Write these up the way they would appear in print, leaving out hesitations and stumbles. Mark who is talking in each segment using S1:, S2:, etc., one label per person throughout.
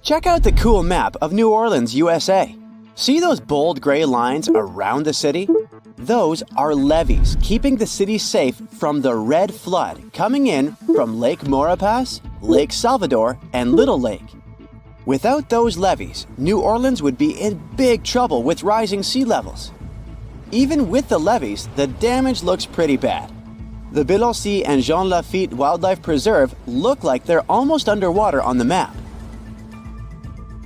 S1: Check out the cool map of New Orleans, USA. See those bold gray lines around the city? Those are levees, keeping the city safe from the red flood coming in from Lake Maurepas, Lake Salvador, and Little Lake. Without those levees, New Orleans would be in big trouble with rising sea levels. Even with the levees, the damage looks pretty bad. The Biloxi and Jean Lafitte Wildlife Preserve look like they're almost underwater on the map.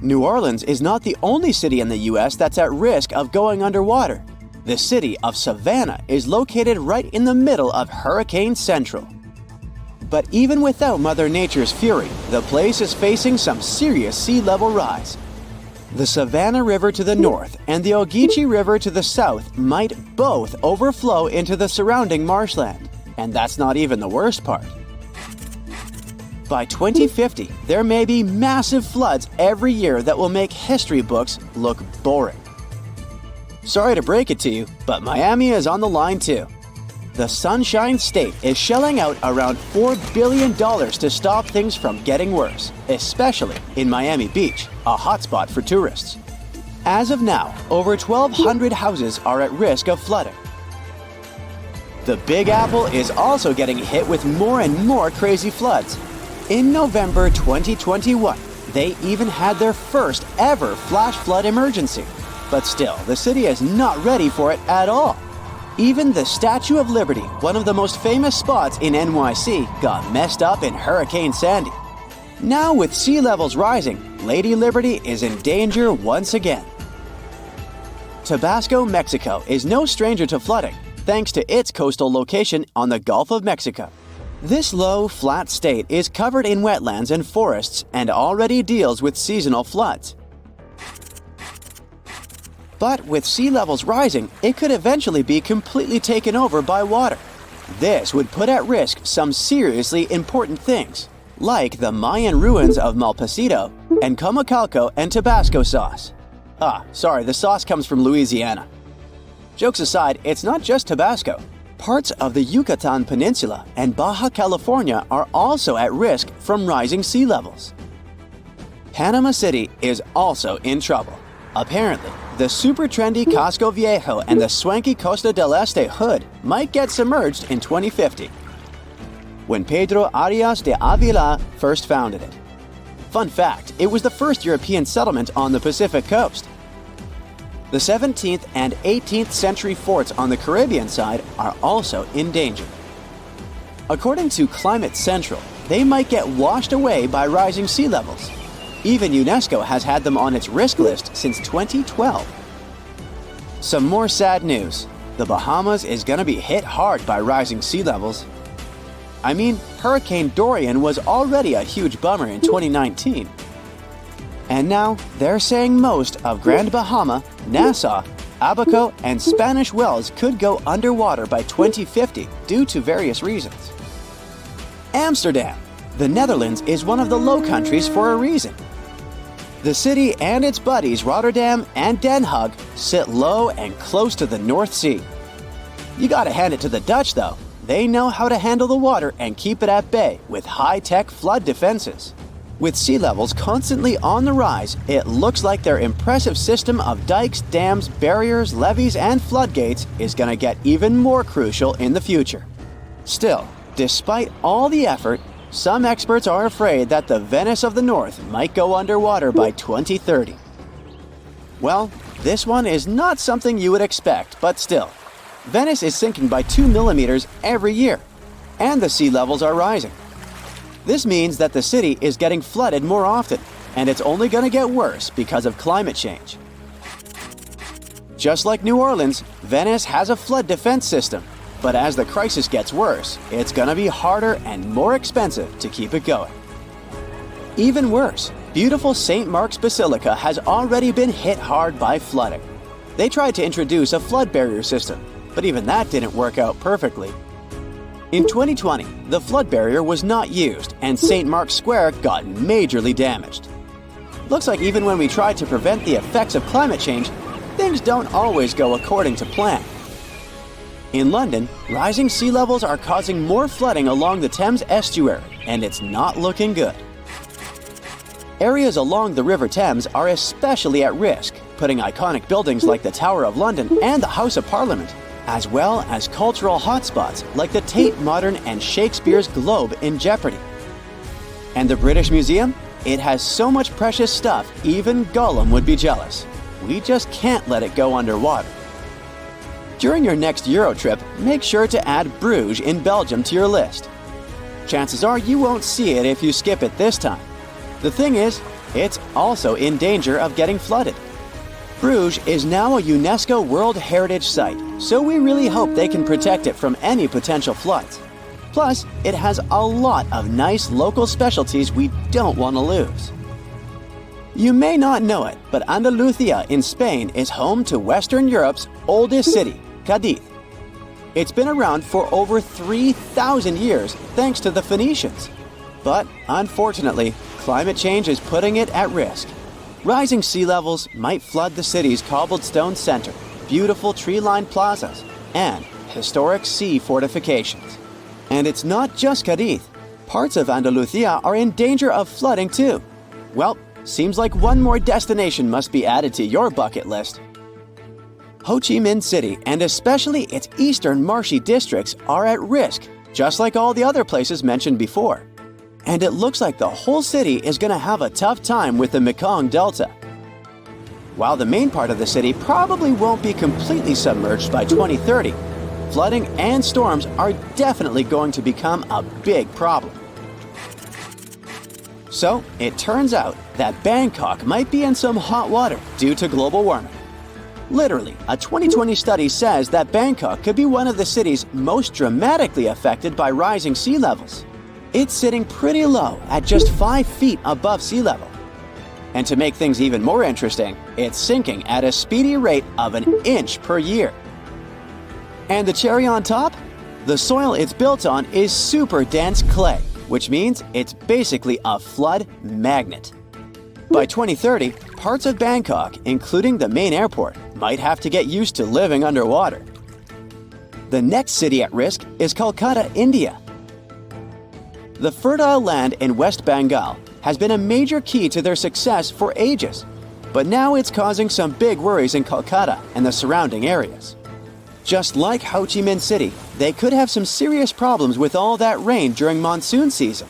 S1: New Orleans is not the only city in the US that's at risk of going underwater. The city of Savannah is located right in the middle of Hurricane Central. But even without Mother Nature's fury, the place is facing some serious sea level rise. The Savannah River to the north and the Ogeechee River to the south might both overflow into the surrounding marshland. And that's not even the worst part. By 2050, there may be massive floods every year that will make history books look boring. Sorry to break it to you, but Miami is on the line too. The Sunshine State is shelling out around $4 billion to stop things from getting worse, especially in Miami Beach, a hotspot for tourists. As of now, over 1,200 houses are at risk of flooding. The Big Apple is also getting hit with more and more crazy floods. In November 2021, they even had their first ever flash flood emergency. But still, the city is not ready for it at all. Even the Statue of Liberty, one of the most famous spots in NYC, got messed up in Hurricane Sandy. Now with sea levels rising, Lady Liberty is in danger once again. Tabasco, Mexico is no stranger to flooding, thanks to its coastal location on the Gulf of Mexico. This low, flat state is covered in wetlands and forests and already deals with seasonal floods. But with sea levels rising, it could eventually be completely taken over by water. This would put at risk some seriously important things, like the Mayan ruins of Malpasito and Comacalco and Tabasco sauce. The sauce comes from Louisiana. Jokes aside, it's not just Tabasco. Parts of the Yucatan Peninsula and Baja California are also at risk from rising sea levels. Panama City is also in trouble. Apparently, the super trendy Casco Viejo and the swanky Costa del Este hood might get submerged in 2050, when Pedro Arias de Avila first founded it. Fun fact, it was the first European settlement on the Pacific coast. The 17th and 18th century forts on the Caribbean side are also in danger. According to Climate Central, they might get washed away by rising sea levels. Even UNESCO has had them on its risk list since 2012. Some more sad news. The Bahamas is going to be hit hard by rising sea levels. I mean, Hurricane Dorian was already a huge bummer in 2019. And now, they're saying most of Grand Bahama, Nassau, Abaco, and Spanish Wells could go underwater by 2050 due to various reasons. Amsterdam. The Netherlands is one of the Low Countries for a reason. The city and its buddies Rotterdam and Den Haag sit low and close to the North Sea. You gotta hand it to the Dutch though. They know how to handle the water and keep it at bay with high-tech flood defenses. With sea levels constantly on the rise, it looks like their impressive system of dikes, dams, barriers, levees, and floodgates is gonna get even more crucial in the future. Still, despite all the effort, some experts are afraid that the Venice of the North might go underwater by 2030. Well, this one is not something you would expect, but still. Venice is sinking by 2 millimeters every year, and the sea levels are rising. This means that the city is getting flooded more often, and it's only going to get worse because of climate change. Just like New Orleans, Venice has a flood defense system. But as the crisis gets worse, it's gonna be harder and more expensive to keep it going. Even worse, beautiful St. Mark's Basilica has already been hit hard by flooding. They tried to introduce a flood barrier system, but even that didn't work out perfectly. In 2020, the flood barrier was not used and St. Mark's Square got majorly damaged. Looks like even when we try to prevent the effects of climate change, things don't always go according to plan. In London, rising sea levels are causing more flooding along the Thames estuary, and it's not looking good. Areas along the River Thames are especially at risk, putting iconic buildings like the Tower of London and the House of Parliament, as well as cultural hotspots like the Tate Modern and Shakespeare's Globe in jeopardy. And the British Museum? It has so much precious stuff, even Gollum would be jealous. We just can't let it go underwater. During your next Euro trip, make sure to add Bruges in Belgium to your list. Chances are you won't see it if you skip it this time. The thing is, it's also in danger of getting flooded. Bruges is now a UNESCO World Heritage Site, so we really hope they can protect it from any potential floods. Plus, it has a lot of nice local specialties we don't want to lose. You may not know it, but Andalusia in Spain is home to Western Europe's oldest city, Cadiz. It's been around for over 3,000 years thanks to the Phoenicians. But unfortunately, climate change is putting it at risk. Rising sea levels might flood the city's cobbled stone center, beautiful tree-lined plazas, and historic sea fortifications. And it's not just Cadiz. Parts of Andalusia are in danger of flooding too. Well, seems like one more destination must be added to your bucket list. Ho Chi Minh City, and especially its eastern marshy districts, are at risk, just like all the other places mentioned before. And it looks like the whole city is going to have a tough time with the Mekong Delta. While the main part of the city probably won't be completely submerged by 2030, flooding and storms are definitely going to become a big problem. So, it turns out that Bangkok might be in some hot water due to global warming. Literally, a 2020 study says that Bangkok could be one of the cities most dramatically affected by rising sea levels. It's sitting pretty low at just 5 feet above sea level. And to make things even more interesting, it's sinking at a speedy rate of an inch per year. And the cherry on top? The soil it's built on is super dense clay, which means it's basically a flood magnet. By 2030, parts of Bangkok, including the main airport, might have to get used to living underwater. The next city at risk is Kolkata, India. The fertile land in West Bengal has been a major key to their success for ages, but now it's causing some big worries in Kolkata and the surrounding areas. Just like Ho Chi Minh City, they could have some serious problems with all that rain during monsoon season.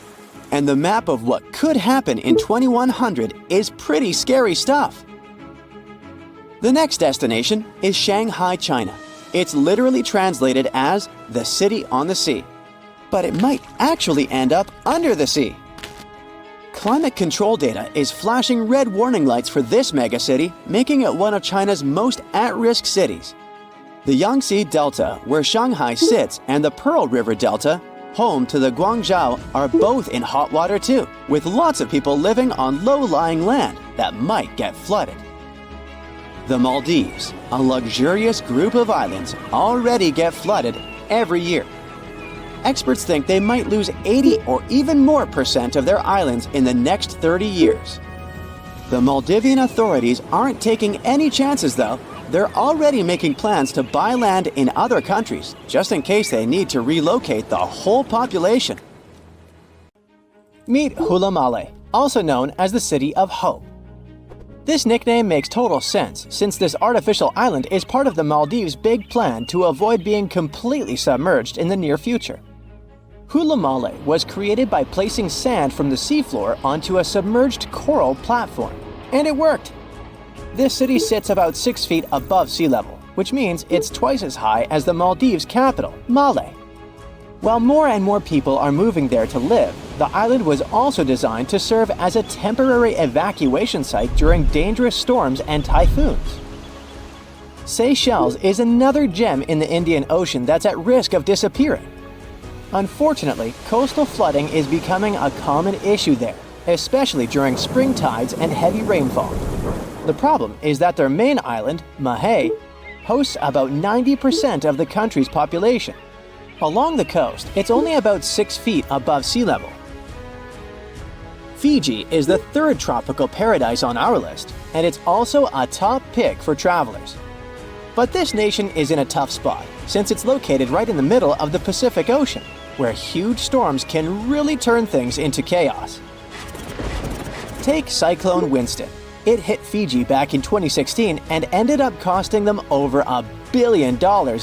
S1: And the map of what could happen in 2100 is pretty scary stuff. The next destination is Shanghai, China. It's literally translated as the city on the sea, but it might actually end up under the sea. Climate control data is flashing red warning lights for this megacity, making it one of China's most at-risk cities. The Yangtze Delta, where Shanghai sits, and the Pearl River Delta, home to the Guangzhou, are both in hot water too, with lots of people living on low-lying land that might get flooded. The Maldives, a luxurious group of islands, already get flooded every year. Experts think they might lose 80 or even more % of their islands in the next 30 years. The Maldivian authorities aren't taking any chances though. They're already making plans to buy land in other countries, just in case they need to relocate the whole population. Meet Hula Male, also known as the City of Hope. This nickname makes total sense, since this artificial island is part of the Maldives' big plan to avoid being completely submerged in the near future. Hula Male was created by placing sand from the seafloor onto a submerged coral platform, and it worked. This city sits about 6 feet above sea level, which means it's twice as high as the Maldives' capital, Male. While more and more people are moving there to live, the island was also designed to serve as a temporary evacuation site during dangerous storms and typhoons. Seychelles is another gem in the Indian Ocean that's at risk of disappearing. Unfortunately, coastal flooding is becoming a common issue there, especially during spring tides and heavy rainfall. The problem is that their main island, Mahé, hosts about 90% of the country's population. Along the coast, it's only about 6 feet above sea level. Fiji is the third tropical paradise on our list, and it's also a top pick for travelers. But this nation is in a tough spot, since it's located right in the middle of the Pacific Ocean, where huge storms can really turn things into chaos. Take Cyclone Winston. It hit Fiji back in 2016 and ended up costing them over $1 billion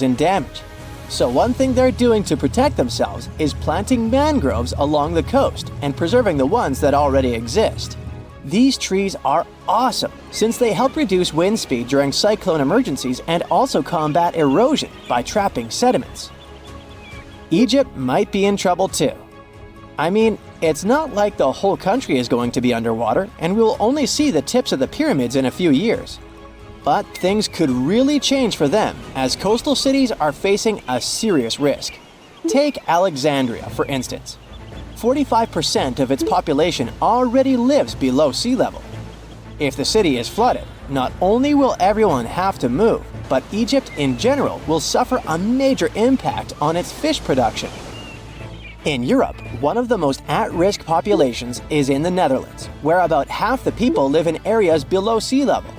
S1: in damage. So one thing they're doing to protect themselves is planting mangroves along the coast and preserving the ones that already exist. These trees are awesome since they help reduce wind speed during cyclone emergencies and also combat erosion by trapping sediments. Egypt might be in trouble too. I mean, it's not like the whole country is going to be underwater, and we'll only see the tips of the pyramids in a few years. But things could really change for them as coastal cities are facing a serious risk. Take Alexandria, for instance. 45% of its population already lives below sea level. If the city is flooded, not only will everyone have to move, but Egypt in general will suffer a major impact on its fish production. In Europe, one of the most at-risk populations is in the Netherlands, where about half the people live in areas below sea level.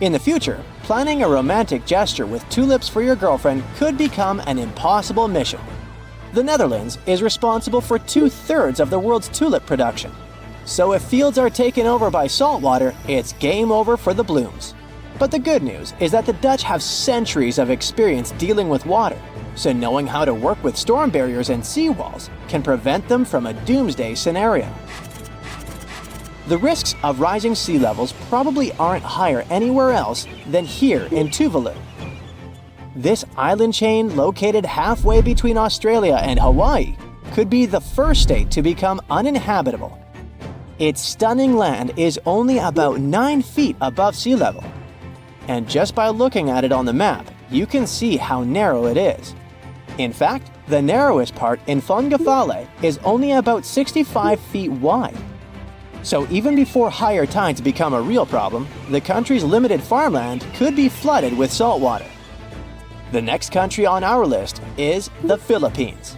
S1: In the future, planning a romantic gesture with tulips for your girlfriend could become an impossible mission. The Netherlands is responsible for 2/3 of the world's tulip production. So if fields are taken over by saltwater, it's game over for the blooms. But the good news is that the Dutch have centuries of experience dealing with water, so knowing how to work with storm barriers and seawalls can prevent them from a doomsday scenario. The risks of rising sea levels probably aren't higher anywhere else than here in Tuvalu. This island chain, located halfway between Australia and Hawaii, could be the first state to become uninhabitable. Its stunning land is only about 9 feet above sea level. And just by looking at it on the map, you can see how narrow it is. In fact, the narrowest part in Fongafale is only about 65 feet wide. So even before higher tides become a real problem, the country's limited farmland could be flooded with saltwater. The next country on our list is the Philippines.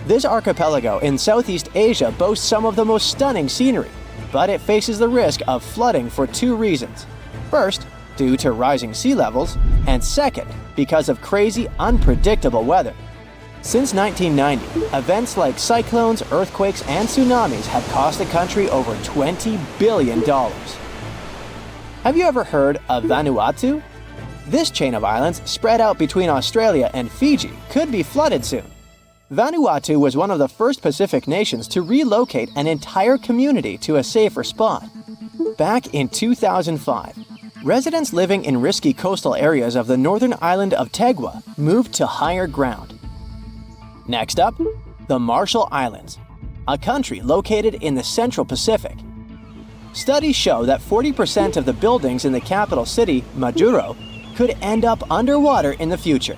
S1: This archipelago in Southeast Asia boasts some of the most stunning scenery, but it faces the risk of flooding for 2 reasons. First, due to rising sea levels, and second, because of crazy, unpredictable weather. Since 1990, events like cyclones, earthquakes, and tsunamis have cost the country over $20 billion. Have you ever heard of Vanuatu? This chain of islands, spread out between Australia and Fiji, could be flooded soon. Vanuatu was one of the first Pacific nations to relocate an entire community to a safer spot. Back in 2005, residents living in risky coastal areas of the northern island of Tegua moved to higher ground. Next up, the Marshall Islands, a country located in the Central Pacific. Studies show that 40% of the buildings in the capital city, Majuro, could end up underwater in the future.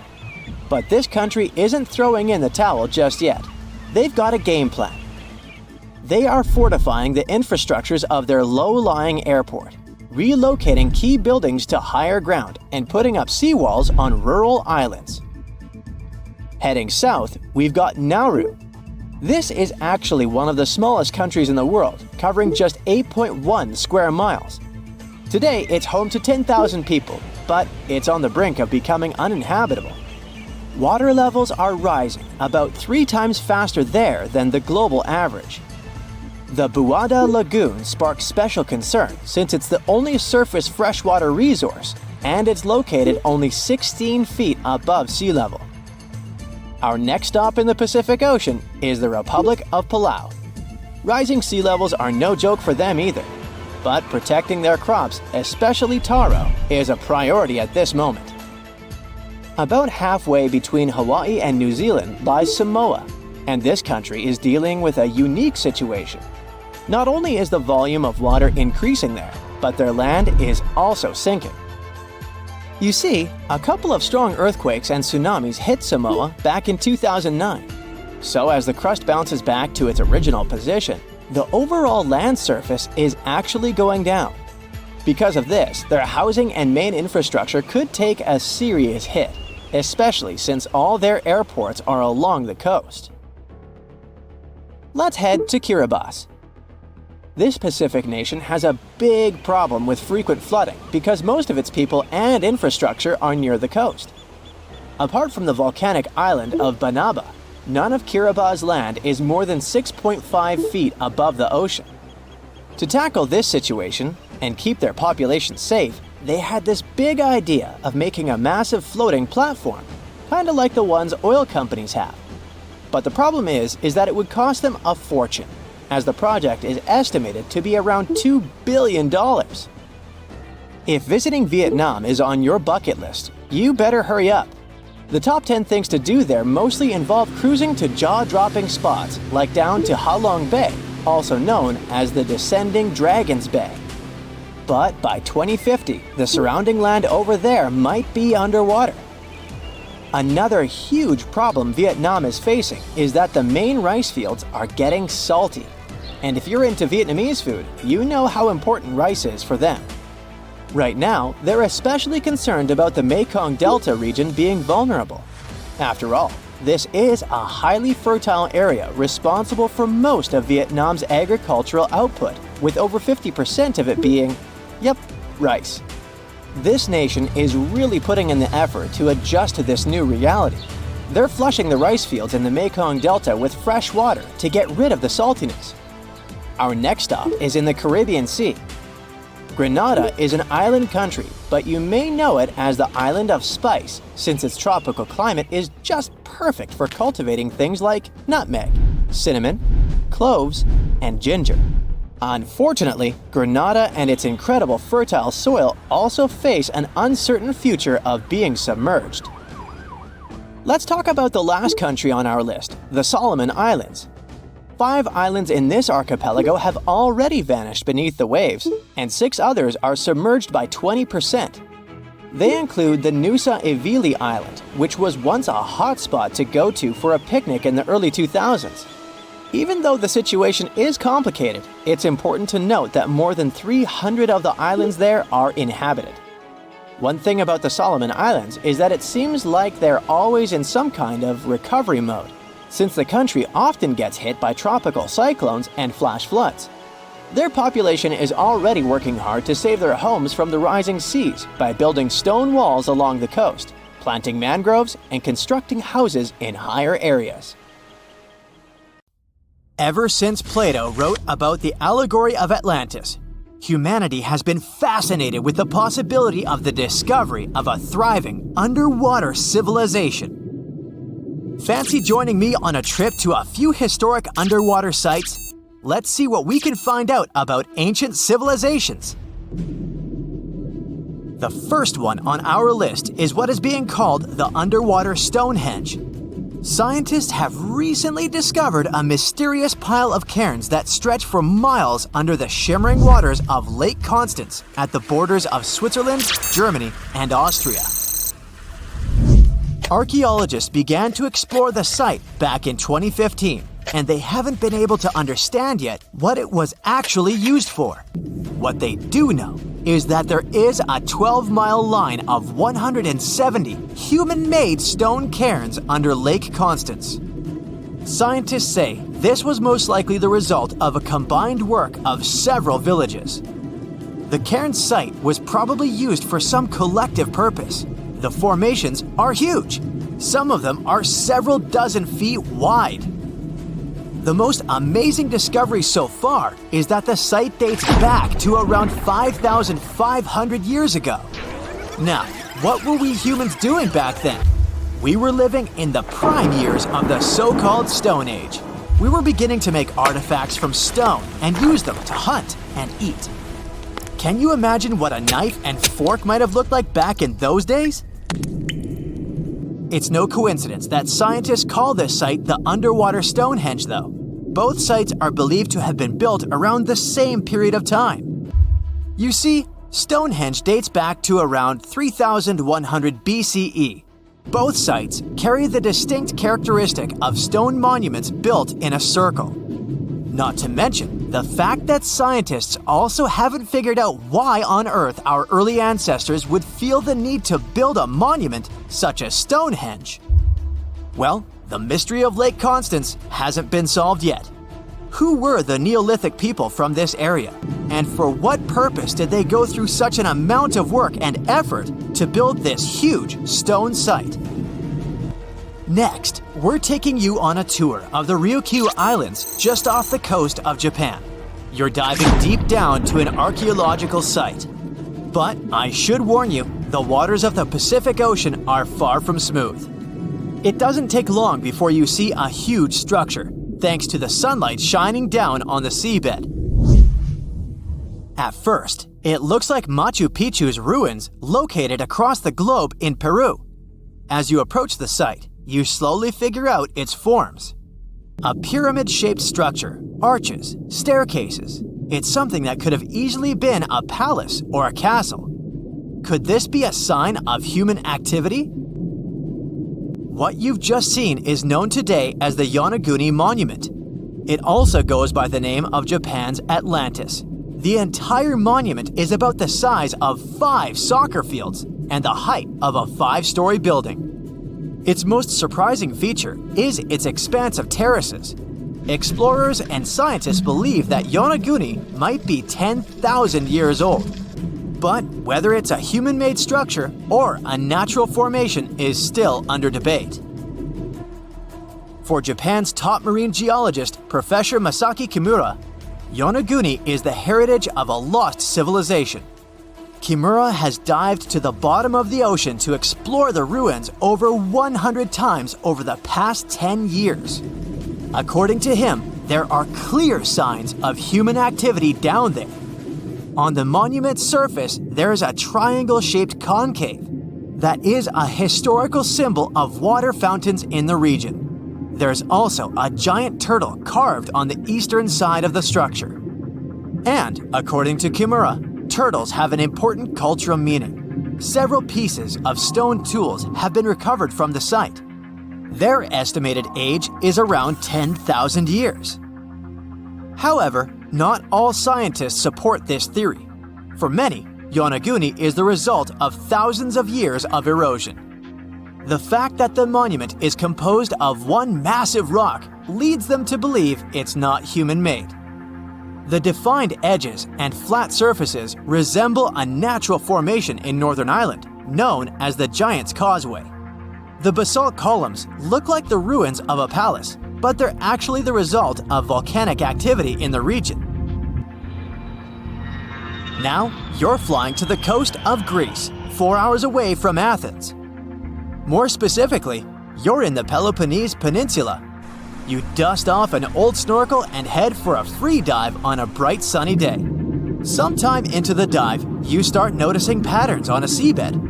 S1: But this country isn't throwing in the towel just yet. They've got a game plan. They are fortifying the infrastructures of their low-lying airport, relocating key buildings to higher ground, and putting up seawalls on rural islands. Heading south, we've got Nauru. This is actually one of the smallest countries in the world, covering just 8.1 square miles. Today, it's home to 10,000 people, but it's on the brink of becoming uninhabitable. Water levels are rising about 3 times faster there than the global average. The Buada Lagoon sparks special concern since it's the only surface freshwater resource, and it's located only 16 feet above sea level. Our next stop in the Pacific Ocean is the Republic of Palau. Rising sea levels are no joke for them either, but protecting their crops, especially taro, is a priority at this moment. About halfway between Hawaii and New Zealand lies Samoa, and this country is dealing with a unique situation. Not only is the volume of water increasing there, but their land is also sinking. You see, a couple of strong earthquakes and tsunamis hit Samoa back in 2009. So as the crust bounces back to its original position, the overall land surface is actually going down. Because of this, their housing and main infrastructure could take a serious hit, especially since all their airports are along the coast. Let's head to Kiribati. This Pacific nation has a big problem with frequent flooding because most of its people and infrastructure are near the coast. Apart from the volcanic island of Banaba, none of Kiribati's land is more than 6.5 feet above the ocean. To tackle this situation and keep their population safe, they had this big idea of making a massive floating platform, kind of like the ones oil companies have. But the problem is that it would cost them a fortune, as the project is estimated to be around $2 billion. If visiting Vietnam is on your bucket list, you better hurry up. The top 10 things to do there mostly involve cruising to jaw-dropping spots like down to Ha Long Bay, also known as the Descending Dragons Bay. But by 2050, the surrounding land over there might be underwater. Another huge problem Vietnam is facing is that the main rice fields are getting salty. And if you're into Vietnamese food, you know how important rice is for them. Right now, they're especially concerned about the Mekong Delta region being vulnerable. After all, this is a highly fertile area responsible for most of Vietnam's agricultural output, with over 50% of it being, rice. This nation is really putting in the effort to adjust to this new reality. They're flushing the rice fields in the Mekong Delta with fresh water to get rid of the saltiness. Our next stop is in the Caribbean Sea. Grenada is an island country, but you may know it as the Island of Spice, since its tropical climate is just perfect for cultivating things like nutmeg, cinnamon, cloves, and ginger. Unfortunately, Grenada and its incredible fertile soil also face an uncertain future of being submerged. Let's talk about the last country on our list, the Solomon Islands. 5 islands in this archipelago have already vanished beneath the waves, and 6 others are submerged by 20%. They include the Nusa Evili Island, which was once a hotspot to go to for a picnic in the early 2000s. Even though the situation is complicated, it's important to note that more than 300 of the islands there are inhabited. One thing about the Solomon Islands is that it seems like they're always in some kind of recovery mode, since the country often gets hit by tropical cyclones and flash floods. Their population is already working hard to save their homes from the rising seas by building stone walls along the coast, planting mangroves, and constructing houses in higher areas. Ever since Plato wrote about the allegory of Atlantis, humanity has been fascinated with the possibility of the discovery of a thriving underwater civilization. Fancy joining me on a trip to a few historic underwater sites? Let's see what we can find out about ancient civilizations. The first one on our list is what is being called the underwater Stonehenge. Scientists have recently discovered a mysterious pile of cairns that stretch for miles under the shimmering waters of Lake Constance at the borders of Switzerland, Germany, and Austria. Archaeologists began to explore the site back in 2015, and they haven't been able to understand yet what it was actually used for. What they do know is that there is a 12-mile line of 170 human-made stone cairns under Lake Constance. Scientists say this was most likely the result of a combined work of several villages. The cairn site was probably used for some collective purpose. The formations are huge. Some of them are several dozen feet wide. The most amazing discovery so far is that the site dates back to around 5,500 years ago. Now, what were we humans doing back then? We were living in the prime years of the so-called Stone Age. We were beginning to make artifacts from stone and use them to hunt and eat. Can you imagine what a knife and fork might have looked like back in those days? It's no coincidence that scientists call this site the underwater Stonehenge, though. Both sites are believed to have been built around the same period of time. You see, Stonehenge dates back to around 3100 BCE. Both sites carry the distinct characteristic of stone monuments built in a circle. Not to mention the fact that scientists also haven't figured out why on Earth our early ancestors would feel the need to build a monument such as Stonehenge. Well, the mystery of Lake Constance hasn't been solved yet. Who were the Neolithic people from this area? And for what purpose did they go through such an amount of work and effort to build this huge stone site? Next, we're taking you on a tour of the Ryukyu Islands just off the coast of Japan. you're diving deep down to an archaeological site. But I should warn you, the waters of the Pacific Ocean are far from smooth. It doesn't take long before you see a huge structure, thanks to the sunlight shining down on the seabed. At first, it looks like Machu Picchu's ruins located across the globe in Peru. As you approach the site, you slowly figure out its forms. A pyramid-shaped structure, arches, staircases. It's something that could have easily been a palace or a castle. Could this be a sign of human activity? What you've just seen is known today as the Yonaguni Monument. It also goes by the name of Japan's Atlantis. The entire monument is about the size of 5 soccer fields and the height of a 5-story building. Its most surprising feature is its expanse of terraces. Explorers and scientists believe that Yonaguni might be 10,000 years old. But whether it's a human-made structure or a natural formation is still under debate. For Japan's top marine geologist, Professor Masaki Kimura, Yonaguni is the heritage of a lost civilization. Kimura has dived to the bottom of the ocean to explore the ruins over 100 times over the past 10 years. According to him, there are clear signs of human activity down there. On the monument's surface, there is a triangle-shaped concave that is a historical symbol of water fountains in the region. There's also a giant turtle carved on the eastern side of the structure. And, according to Kimura, turtles have an important cultural meaning. Several pieces of stone tools have been recovered from the site. Their estimated age is around 10,000 years. However, not all scientists support this theory. For many, Yonaguni is the result of thousands of years of erosion. The fact that the monument is composed of one massive rock leads them to believe it's not human-made. The defined edges and flat surfaces resemble a natural formation in Northern Ireland, known as the Giant's Causeway. The basalt columns look like the ruins of a palace, but they're actually the result of volcanic activity in the region. Now, you're flying to the coast of Greece, 4 hours away from Athens. More specifically, you're in the Peloponnese Peninsula. You dust off an old snorkel and head for a free dive on a bright sunny day. Sometime into the dive, you start noticing patterns on a seabed.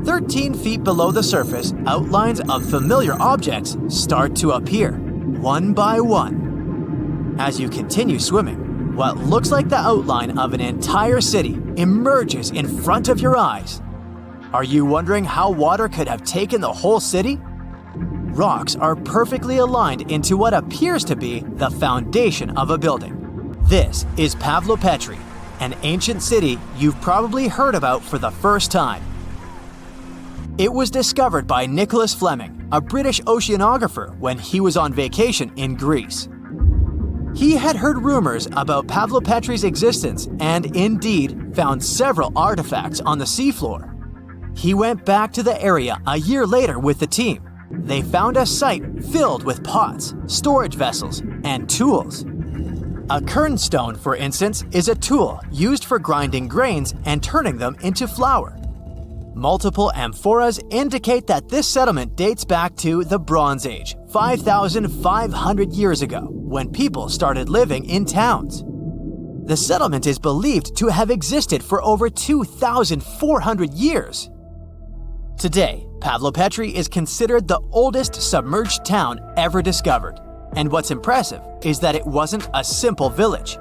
S1: 13 feet below the surface, outlines of familiar objects start to appear, one by one. As you continue swimming, what looks like the outline of an entire city emerges in front of your eyes. Are you wondering how water could have taken the whole city? Rocks are perfectly aligned into what appears to be the foundation of a building. This is Pavlopetri, an ancient city you've probably heard about for the first time. It was discovered by Nicholas Fleming, a British oceanographer, when he was on vacation in Greece. He had heard rumors about Pavlopetri's existence and indeed found several artifacts on the seafloor. He went back to the area a year later with the team. They found a site filled with pots, storage vessels, and tools. A kernstone, for instance, is a tool used for grinding grains and turning them into flour. Multiple amphoras indicate that this settlement dates back to the Bronze Age, 5,500 years ago, when people started living in towns. The settlement is believed to have existed for over 2,400 years. Today, Pavlopetri is considered the oldest submerged town ever discovered, and what's impressive is that it wasn't a simple village.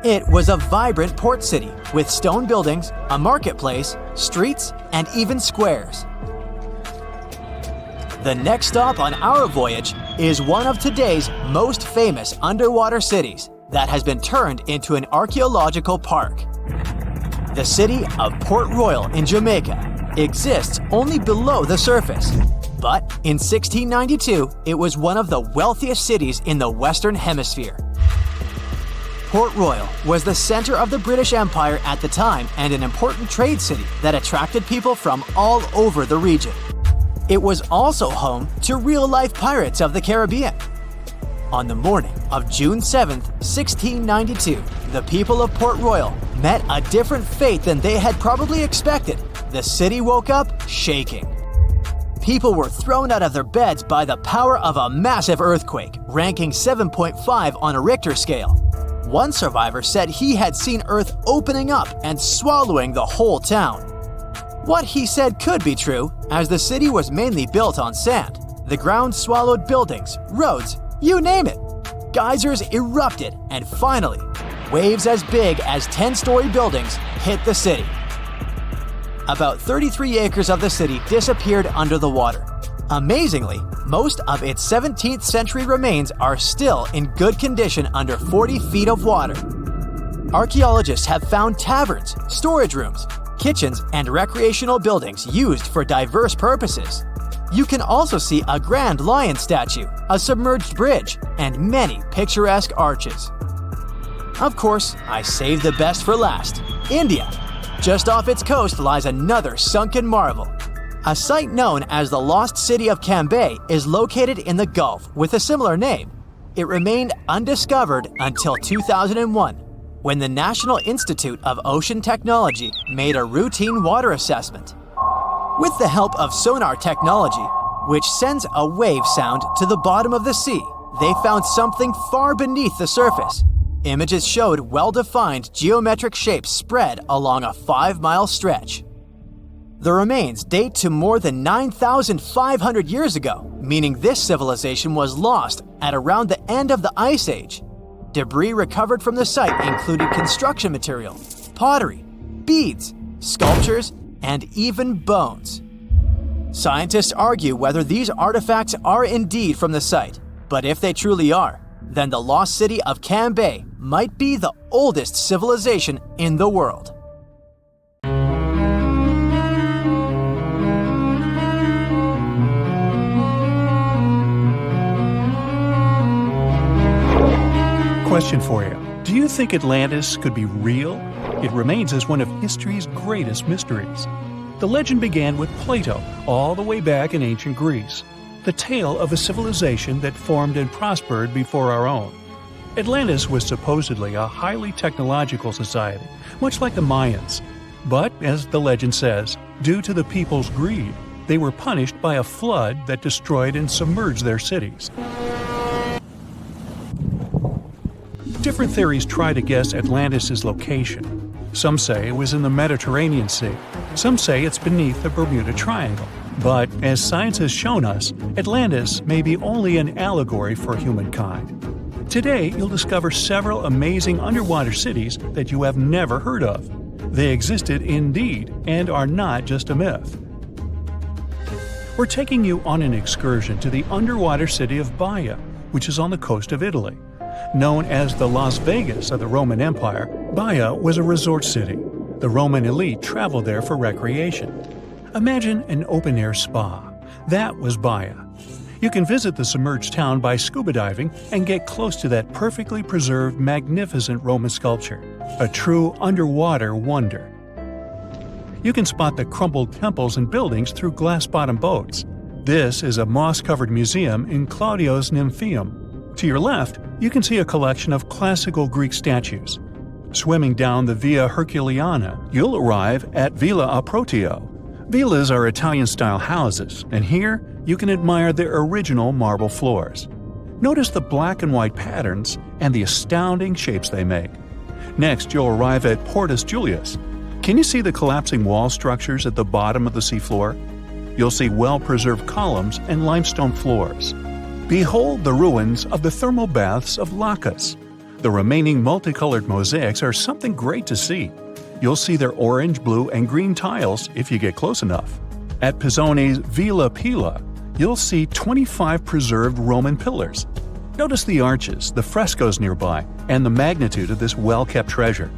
S1: It was a vibrant port city with stone buildings, a marketplace, streets, and even squares. The next stop on our voyage is one of today's most famous underwater cities that has been turned into an archaeological park. The city of Port Royal in Jamaica exists only below the surface, but in 1692 it was one of the wealthiest cities in the Western Hemisphere. Port Royal was the center of the British Empire at the time and an important trade city that attracted people from all over the region. It was also home to real-life pirates of the Caribbean. On the morning of June 7, 1692, the people of Port Royal met a different fate than they had probably expected. The city woke up shaking. People were thrown out of their beds by the power of a massive earthquake, ranking 7.5 on a Richter scale. One survivor said he had seen Earth opening up and swallowing the whole town. What he said could be true, as the city was mainly built on sand. The ground swallowed buildings, roads, you name it. Geysers erupted, and finally, waves as big as 10-story buildings hit the city. About 33 acres of the city disappeared under the water. Amazingly, most of its 17th century remains are still in good condition under 40 feet of water. Archaeologists have found taverns, storage rooms, kitchens, and recreational buildings used for diverse purposes. You can also see a grand lion statue, a submerged bridge, and many picturesque arches. Of course, I saved the best for last: India. Just off its coast lies another sunken marvel. A site known as the Lost City of Cambay is located in the Gulf with a similar name. It remained undiscovered until 2001, when the National Institute of Ocean Technology made a routine water assessment. With the help of sonar technology, which sends a wave sound to the bottom of the sea, they found something far beneath the surface. Images showed well-defined geometric shapes spread along a 5-mile stretch. The remains date to more than 9,500 years ago, meaning this civilization was lost at around the end of the Ice Age. Debris recovered from the site included construction material, pottery, beads, sculptures, and even bones. Scientists argue whether these artifacts are indeed from the site, but if they truly are, then the lost city of Cambay might be the oldest civilization in the world.
S2: Question for you. Do you think Atlantis could be real? It remains as one of history's greatest mysteries. The legend began with Plato all the way back in ancient Greece. The tale of a civilization that formed and prospered before our own. Atlantis was supposedly a highly technological society, much like the Mayans. But, as the legend says, due to the people's greed, they were punished by a flood that destroyed and submerged their cities. Different theories try to guess Atlantis' location. Some say it was in the Mediterranean Sea. Some say it's beneath the Bermuda Triangle. But, as science has shown us, Atlantis may be only an allegory for humankind. Today, you'll discover several amazing underwater cities that you have never heard of. They existed indeed, and are not just a myth. We're taking you on an excursion to the underwater city of Baia, which is on the coast of Italy. Known as the Las Vegas of the Roman Empire, Baia was a resort city. The Roman elite traveled there for recreation. Imagine an open-air spa. That was Baia. You can visit the submerged town by scuba diving and get close to that perfectly preserved, magnificent Roman sculpture, a true underwater wonder. You can spot the crumbled temples and buildings through glass-bottom boats. This is a moss-covered museum in Claudio's Nymphaeum. To your left, you can see a collection of classical Greek statues. Swimming down the Via Herculeana, you'll arrive at Villa Aprotio. Villas are Italian-style houses, and here you can admire their original marble floors. Notice the black and white patterns and the astounding shapes they make. Next, you'll arrive at Portus Julius. Can you see the collapsing wall structures at the bottom of the seafloor? You'll see well-preserved columns and limestone floors. Behold the ruins of the thermal baths of Lacus. The remaining multicolored mosaics are something great to see. You'll see their orange, blue, and green tiles if you get close enough. At Pisoni's Villa Pila, you'll see 25 preserved Roman pillars. Notice the arches, the frescoes nearby, and the magnitude of this well-kept treasure.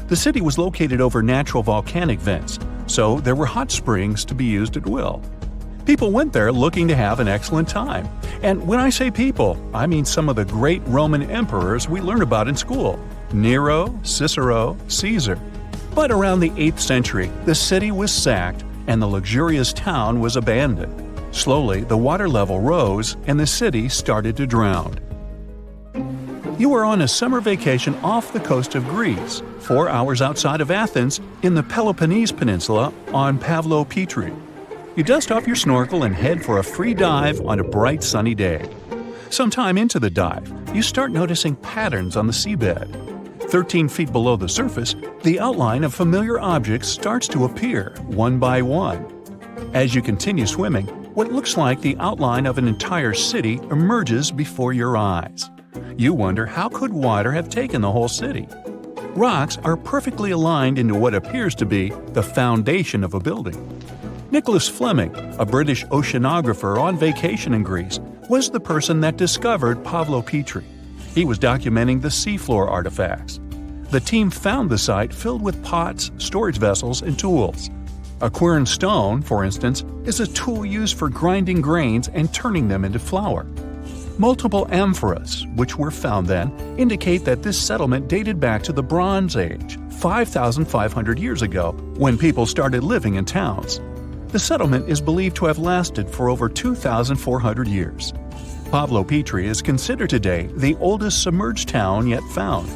S2: The city was located over natural volcanic vents, so there were hot springs to be used at will. People went there looking to have an excellent time. And when I say people, I mean some of the great Roman emperors we learned about in school: Nero, Cicero, Caesar. But around the 8th century, the city was sacked and the luxurious town was abandoned. Slowly, the water level rose and the city started to drown. You are on a summer vacation off the coast of Greece, 4 hours outside of Athens, in the Peloponnese Peninsula on Pavlo-Petri. You dust off your snorkel and head for a free dive on a bright sunny day. Sometime into the dive, you start noticing patterns on the seabed. 13 feet below the surface, the outline of familiar objects starts to appear, one by one. As you continue swimming, what looks like the outline of an entire city emerges before your eyes. You wonder, how could water have taken the whole city? Rocks are perfectly aligned into what appears to be the foundation of a building. Nicholas Fleming, a British oceanographer on vacation in Greece, was the person that discovered Pavlo-Petri. He was documenting the seafloor artifacts. The team found the site filled with pots, storage vessels, and tools. A quern stone, for instance, is a tool used for grinding grains and turning them into flour. Multiple amphoras, which were found then, indicate that this settlement dated back to the Bronze Age, 5,500 years ago, when people started living in towns. The settlement is believed to have lasted for over 2,400 years. Pavlo-Petri is considered today the oldest submerged town yet found,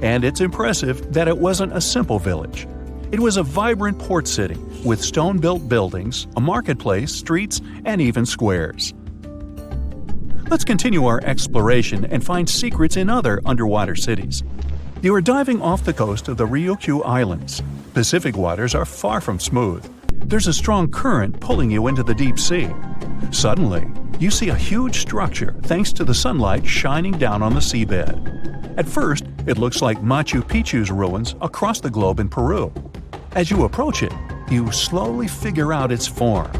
S2: and it's impressive that it wasn't a simple village. It was a vibrant port city with stone-built buildings, a marketplace, streets, and even squares. Let's continue our exploration and find secrets in other underwater cities. You are diving off the coast of the Ryukyu Islands. Pacific waters are far from smooth. There's a strong current pulling you into the deep sea. Suddenly, you see a huge structure thanks to the sunlight shining down on the seabed. At first, it looks like Machu Picchu's ruins across the globe in Peru. As you approach it, you slowly figure out its form.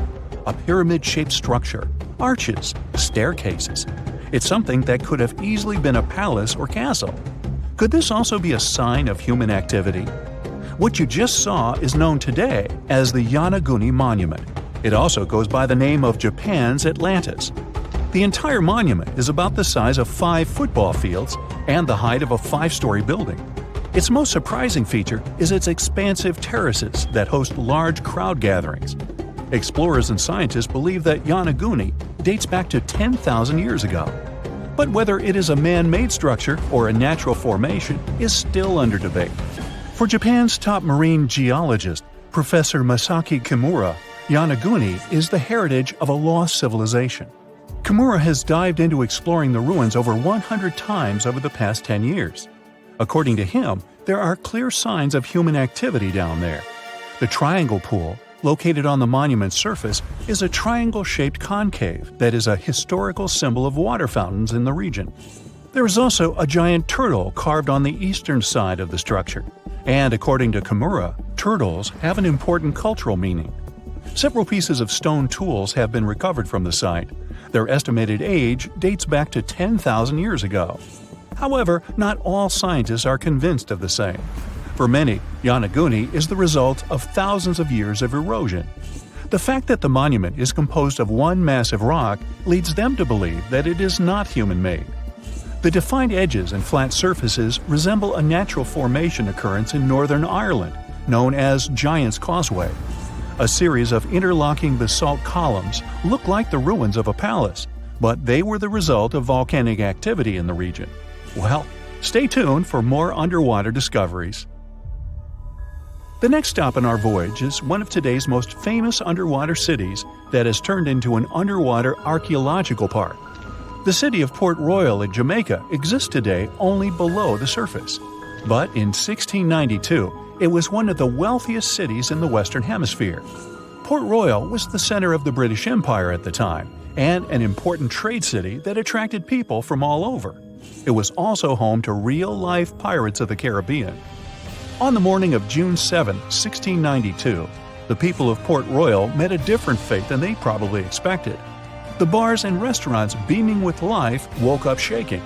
S2: A pyramid-shaped structure, arches, staircases. It's something that could have easily been a palace or castle. Could this also be a sign of human activity? What you just saw is known today as the Yonaguni Monument. It also goes by the name of Japan's Atlantis. The entire monument is about the size of 5 football fields and the height of a 5-story building. Its most surprising feature is its expansive terraces that host large crowd gatherings. Explorers and scientists believe that Yonaguni dates back to 10,000 years ago. But whether it is a man-made structure or a natural formation is still under debate. For Japan's top marine geologist, Professor Masaki Kimura, Yonaguni is the heritage of a lost civilization. Kimura has dived into exploring the ruins over 100 times over the past 10 years. According to him, there are clear signs of human activity down there. The triangle pool, located on the monument's surface, is a triangle-shaped concave that is a historical symbol of water fountains in the region. There is also a giant turtle carved on the eastern side of the structure. And according to Kimura, turtles have an important cultural meaning. Several pieces of stone tools have been recovered from the site. Their estimated age dates back to 10,000 years ago. However, not all scientists are convinced of the same. For many, Yonaguni is the result of thousands of years of erosion. The fact that the monument is composed of one massive rock leads them to believe that it is not human-made. The defined edges and flat surfaces resemble a natural formation occurrence in Northern Ireland, known as Giant's Causeway. A series of interlocking basalt columns look like the ruins of a palace, but they were the result of volcanic activity in the region. Well, stay tuned for more underwater discoveries. The next stop on our voyage is one of today's most famous underwater cities that has turned into an underwater archaeological park. The city of Port Royal in Jamaica exists today only below the surface. But in 1692, it was one of the wealthiest cities in the Western Hemisphere. Port Royal was the center of the British Empire at the time, and an important trade city that attracted people from all over. It was also home to real-life pirates of the Caribbean. On the morning of June 7, 1692, the people of Port Royal met a different fate than they probably expected. The bars and restaurants beaming with life woke up shaking.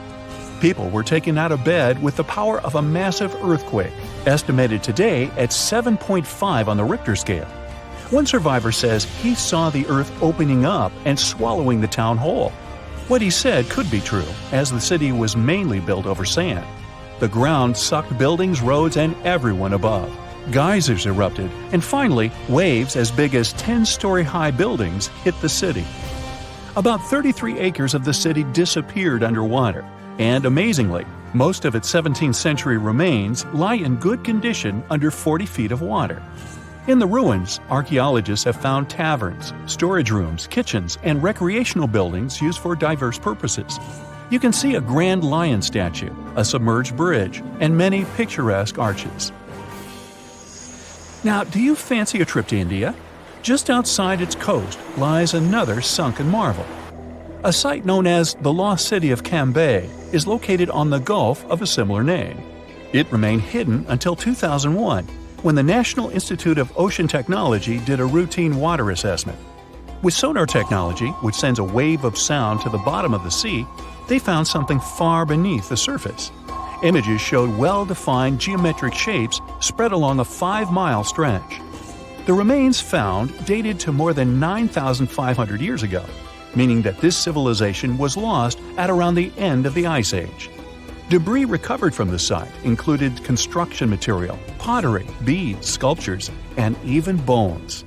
S2: People were taken out of bed with the power of a massive earthquake, estimated today at 7.5 on the Richter scale. One survivor says he saw the earth opening up and swallowing the town whole. What he said could be true, as the city was mainly built over sand. The ground sucked buildings, roads, and everyone above. Geysers erupted, and finally, waves as big as 10-story-high buildings hit the city. About 33 acres of the city disappeared underwater, and amazingly, Most of its 17th century remains lie in good condition under 40 feet of water. In the ruins, archaeologists have found taverns, storage rooms, kitchens, and recreational buildings used for diverse purposes. You can see a grand lion statue, a submerged bridge, and many picturesque arches. Now, do you fancy a trip to India? Just outside its coast lies another sunken marvel. A site known as the Lost City of Cambay is located on the Gulf of a similar name. It remained hidden until 2001, when the National Institute of Ocean Technology did a routine water assessment. With sonar technology, which sends a wave of sound to the bottom of the sea, they found something far beneath the surface. Images showed well-defined geometric shapes spread along a 5-mile stretch. The remains found dated to more than 9,500 years ago, meaning that this civilization was lost at around the end of the Ice Age. Debris recovered from the site included construction material, pottery, beads, sculptures, and even bones.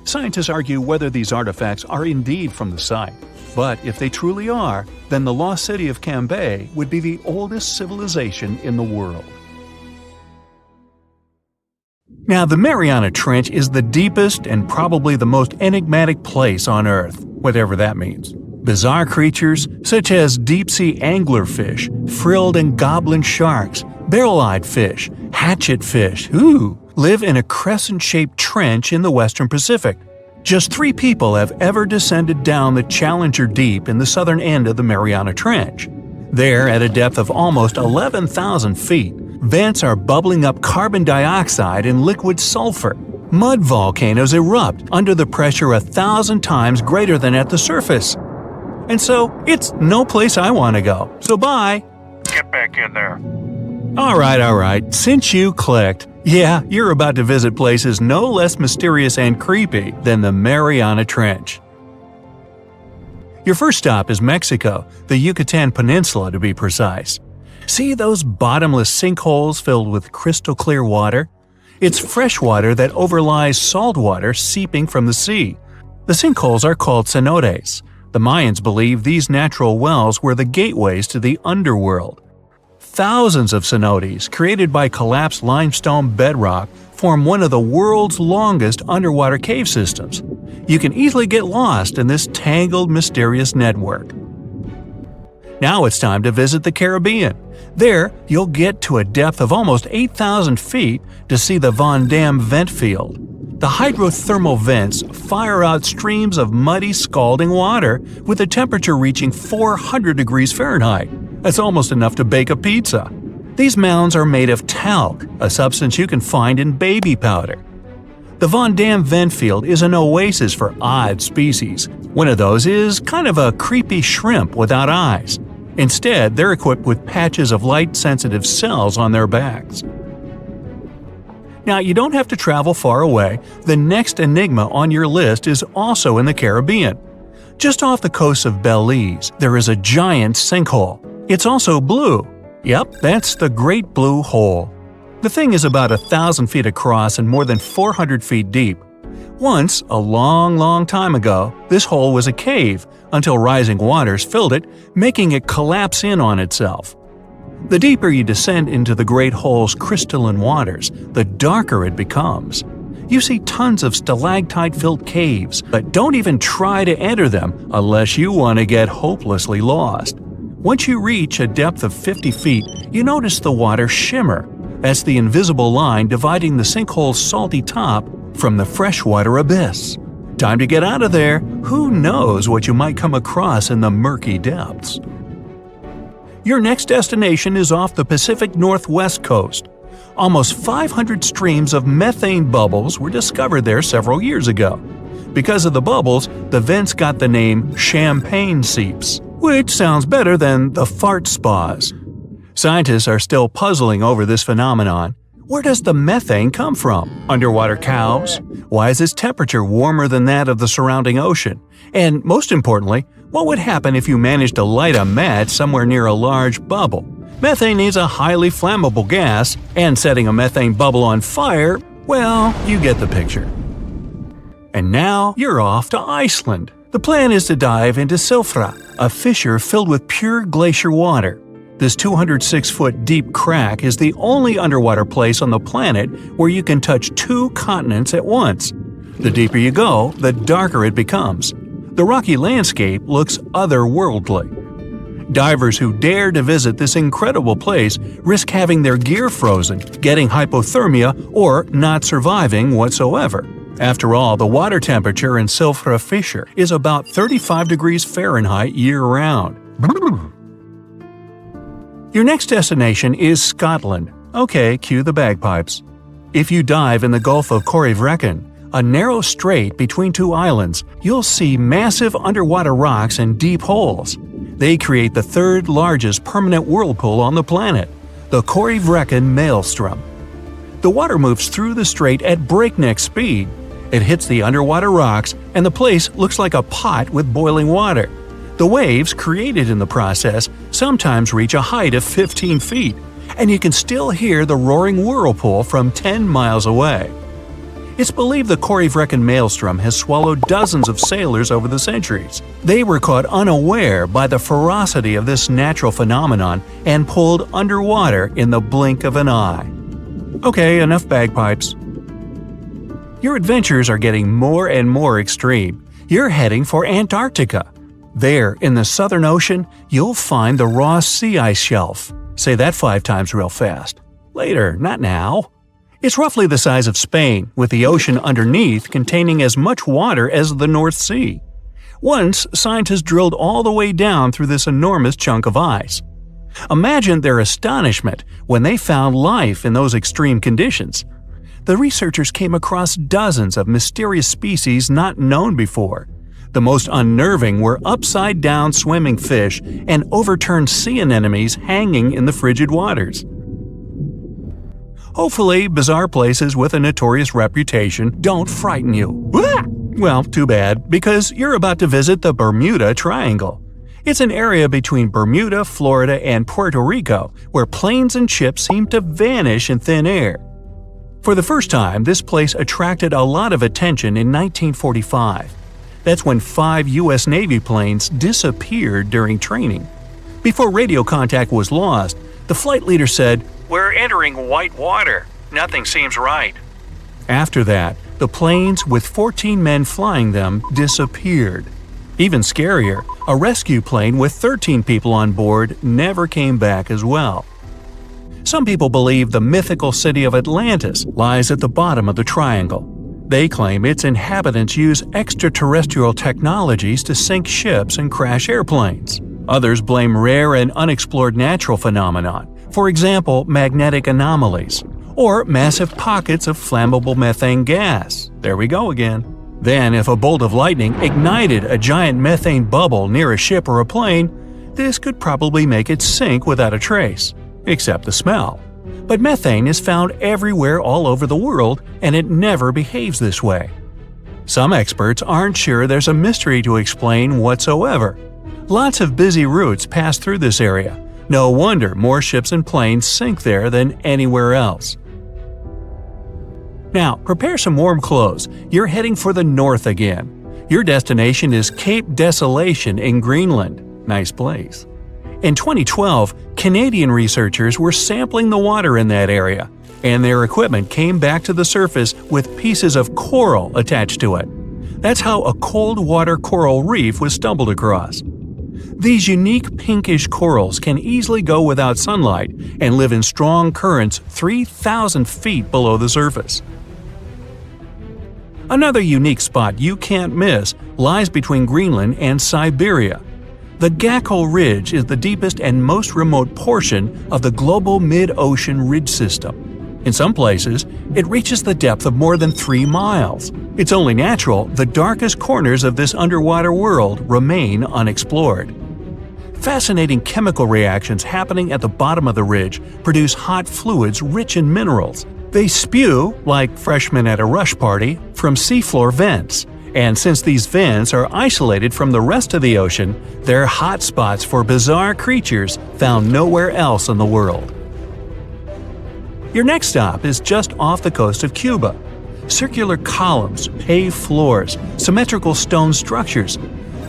S2: Scientists argue whether these artifacts are indeed from the site, but if they truly are, then the lost city of Cambay would be the oldest civilization in the world. Now, the Mariana Trench is the deepest and probably the most enigmatic place on Earth, whatever that means. Bizarre creatures, such as deep-sea anglerfish, frilled and goblin sharks, barrel-eyed fish, hatchetfish, live in a crescent-shaped trench in the western Pacific. Just 3 people have ever descended down the Challenger Deep in the southern end of the Mariana Trench. There, at a depth of almost 11,000 feet, vents are bubbling up carbon dioxide and liquid sulfur. Mud volcanoes erupt under the pressure 1,000 times greater than at the surface. And so, it's no place I want to go. So bye!
S3: Get back in there.
S2: Alright, since you clicked, yeah, you're about to visit places no less mysterious and creepy than the Mariana Trench. Your first stop is Mexico, the Yucatan Peninsula to be precise. See those bottomless sinkholes filled with crystal clear water? It's fresh water that overlies salt water seeping from the sea. The sinkholes are called cenotes. The Mayans believe these natural wells were the gateways to the underworld. Thousands of cenotes, created by collapsed limestone bedrock, form one of the world's longest underwater cave systems. You can easily get lost in this tangled, mysterious network. Now it's time to visit the Caribbean. There, you'll get to a depth of almost 8,000 feet to see the Van Dam vent field. The hydrothermal vents fire out streams of muddy, scalding water with a temperature reaching 400 degrees Fahrenheit. That's almost enough to bake a pizza. These mounds are made of talc, a substance you can find in baby powder. The Van Dam vent field is an oasis for odd species. One of those is kind of a creepy shrimp without eyes. Instead, they're equipped with patches of light-sensitive cells on their backs. Now, you don't have to travel far away. The next enigma on your list is also in the Caribbean. Just off the coast of Belize, there is a giant sinkhole. It's also blue. Yep, that's the Great Blue Hole. The thing is about 1,000 feet across and more than 400 feet deep. Once, a long time ago, this hole was a cave until rising waters filled it, making it collapse in on itself. The deeper you descend into the Great Hole's crystalline waters, the darker it becomes. You see tons of stalactite-filled caves, but don't even try to enter them unless you want to get hopelessly lost. Once you reach a depth of 50 feet, you notice the water shimmer. That's the invisible line dividing the sinkhole's salty top from the freshwater abyss. Time to get out of there. Who knows what you might come across in the murky depths? Your next destination is off the Pacific Northwest coast. Almost 500 streams of methane bubbles were discovered there several years ago. Because of the bubbles, the vents got the name champagne seeps, which sounds better than the fart spas. Scientists are still puzzling over this phenomenon. Where does the methane come from? Underwater cows? Why is its temperature warmer than that of the surrounding ocean? And most importantly, what would happen if you managed to light a match somewhere near a large bubble? Methane is a highly flammable gas, and setting a methane bubble on fire, well, you get the picture. And now you're off to Iceland. The plan is to dive into Silfra, a fissure filled with pure glacier water. This 206-foot deep crack is the only underwater place on the planet where you can touch two continents at once. The deeper you go, the darker it becomes. The rocky landscape looks otherworldly. Divers who dare to visit this incredible place risk having their gear frozen, getting hypothermia, or not surviving whatsoever. After all, the water temperature in Silfra Fisher is about 35 degrees Fahrenheit year-round. Your next destination is Scotland. Okay, cue the bagpipes. If you dive in the Gulf of Corryvreckan, a narrow strait between two islands, you'll see massive underwater rocks and deep holes. They create the third largest permanent whirlpool on the planet, the Corryvreckan Maelstrom. The water moves through the strait at breakneck speed. It hits the underwater rocks, and the place looks like a pot with boiling water. The waves created in the process sometimes reach a height of 15 feet, and you can still hear the roaring whirlpool from 10 miles away. It's believed the Corryvreckan Maelstrom has swallowed dozens of sailors over the centuries. They were caught unaware by the ferocity of this natural phenomenon and pulled underwater in the blink of an eye. Okay, enough bagpipes. Your adventures are getting more and more extreme. You're heading for Antarctica. There, in the Southern Ocean, you'll find the Ross Sea Ice Shelf. Say that 5 times real fast. Later, not now. It's roughly the size of Spain, with the ocean underneath containing as much water as the North Sea. Once, scientists drilled all the way down through this enormous chunk of ice. Imagine their astonishment when they found life in those extreme conditions. The researchers came across dozens of mysterious species not known before. The most unnerving were upside-down swimming fish and overturned sea anemones hanging in the frigid waters. Hopefully, bizarre places with a notorious reputation don't frighten you. Well, too bad, because you're about to visit the Bermuda Triangle. It's an area between Bermuda, Florida, and Puerto Rico where planes and ships seem to vanish in thin air. For the first time, this place attracted a lot of attention in 1945. That's when 5 U.S. Navy planes disappeared during training. Before radio contact was lost, the flight leader said, "We're entering white water. Nothing seems right." After that, the planes with 14 men flying them disappeared. Even scarier, a rescue plane with 13 people on board never came back as well. Some people believe the mythical city of Atlantis lies at the bottom of the triangle. They claim its inhabitants use extraterrestrial technologies to sink ships and crash airplanes. Others blame rare and unexplored natural phenomenon, for example, magnetic anomalies, or massive pockets of flammable methane gas. There we go again. Then, if a bolt of lightning ignited a giant methane bubble near a ship or a plane, this could probably make it sink without a trace, except the smell. But methane is found everywhere all over the world, and it never behaves this way. Some experts aren't sure there's a mystery to explain whatsoever. Lots of busy routes pass through this area. No wonder more ships and planes sink there than anywhere else. Now, prepare some warm clothes. You're heading for the north again. Your destination is Cape Desolation in Greenland. Nice place. In 2012, Canadian researchers were sampling the water in that area, and their equipment came back to the surface with pieces of coral attached to it. That's how a cold water coral reef was stumbled across. These unique pinkish corals can easily go without sunlight and live in strong currents 3,000 feet below the surface. Another unique spot you can't miss lies between Greenland and Siberia. The Gakko Ridge is the deepest and most remote portion of the global mid-ocean ridge system. In some places, it reaches the depth of more than 3 miles. It's only natural the darkest corners of this underwater world remain unexplored. Fascinating chemical reactions happening at the bottom of the ridge produce hot fluids rich in minerals. They spew, like freshmen at a rush party, from seafloor vents. And since these vents are isolated from the rest of the ocean, they're hot spots for bizarre creatures found nowhere else in the world. Your next stop is just off the coast of Cuba. Circular columns, paved floors, symmetrical stone structures.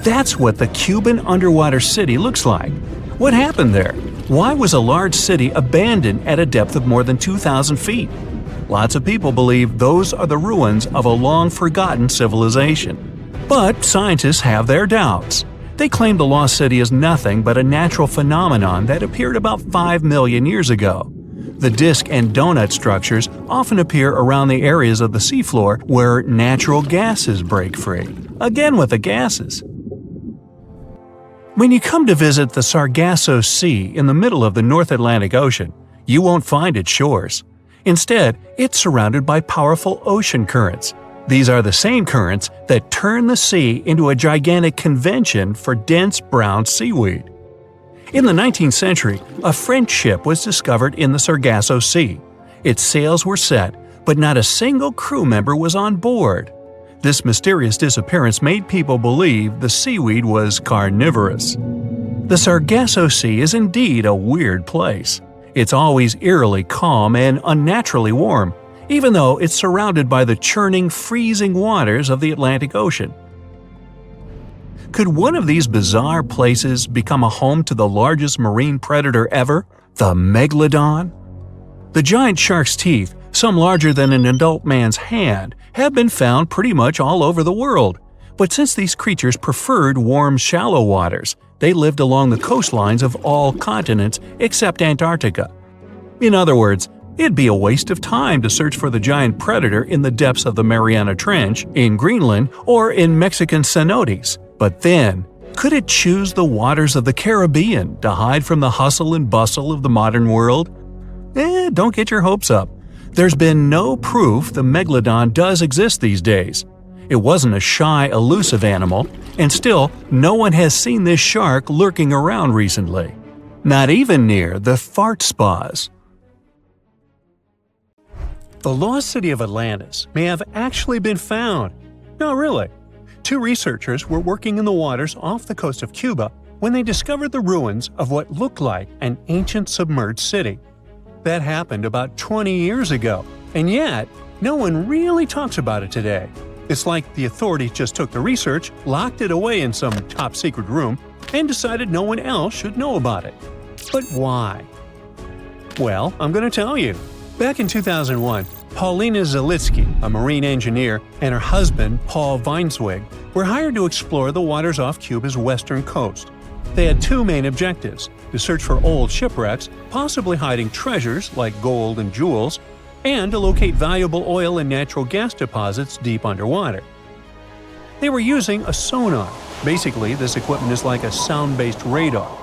S2: That's what the Cuban underwater city looks like. What happened there? Why was a large city abandoned at a depth of more than 2,000 feet? Lots of people believe those are the ruins of a long-forgotten civilization. But scientists have their doubts. They claim the lost city is nothing but a natural phenomenon that appeared about 5 million years ago. The disc and donut structures often appear around the areas of the seafloor where natural gases break free. Again with the gases. When you come to visit the Sargasso Sea in the middle of the North Atlantic Ocean, you won't find its shores. Instead, it's surrounded by powerful ocean currents. These are the same currents that turn the sea into a gigantic convention for dense brown seaweed. In the 19th century, a French ship was discovered in the Sargasso Sea. Its sails were set, but not a single crew member was on board. This mysterious disappearance made people believe the seaweed was carnivorous. The Sargasso Sea is indeed a weird place. It's always eerily calm and unnaturally warm, even though it's surrounded by the churning, freezing waters of the Atlantic Ocean. Could one of these bizarre places become a home to the largest marine predator ever, the megalodon? The giant shark's teeth, some larger than an adult man's hand, have been found pretty much all over the world. But since these creatures preferred warm, shallow waters, they lived along the coastlines of all continents except Antarctica. In other words, it'd be a waste of time to search for the giant predator in the depths of the Mariana Trench, in Greenland, or in Mexican cenotes. But then, could it choose the waters of the Caribbean to hide from the hustle and bustle of the modern world? Don't get your hopes up. There's been no proof the megalodon does exist these days. It wasn't a shy, elusive animal, and still, no one has seen this shark lurking around recently. Not even near the fart spas. The lost city of Atlantis may have actually been found. No, really. Two researchers were working in the waters off the coast of Cuba when they discovered the ruins of what looked like an ancient submerged city. That happened about 20 years ago, and yet no one really talks about it today. It's like the authorities just took the research, locked it away in some top-secret room, and decided no one else should know about it. But why? Well, I'm going to tell you. Back in 2001, Paulina Zalitsky, a marine engineer, and her husband, Paul Weinswig, were hired to explore the waters off Cuba's western coast. They had two main objectives: to search for old shipwrecks, possibly hiding treasures like gold and jewels, and to locate valuable oil and natural gas deposits deep underwater. They were using a sonar. Basically, this equipment is like a sound-based radar.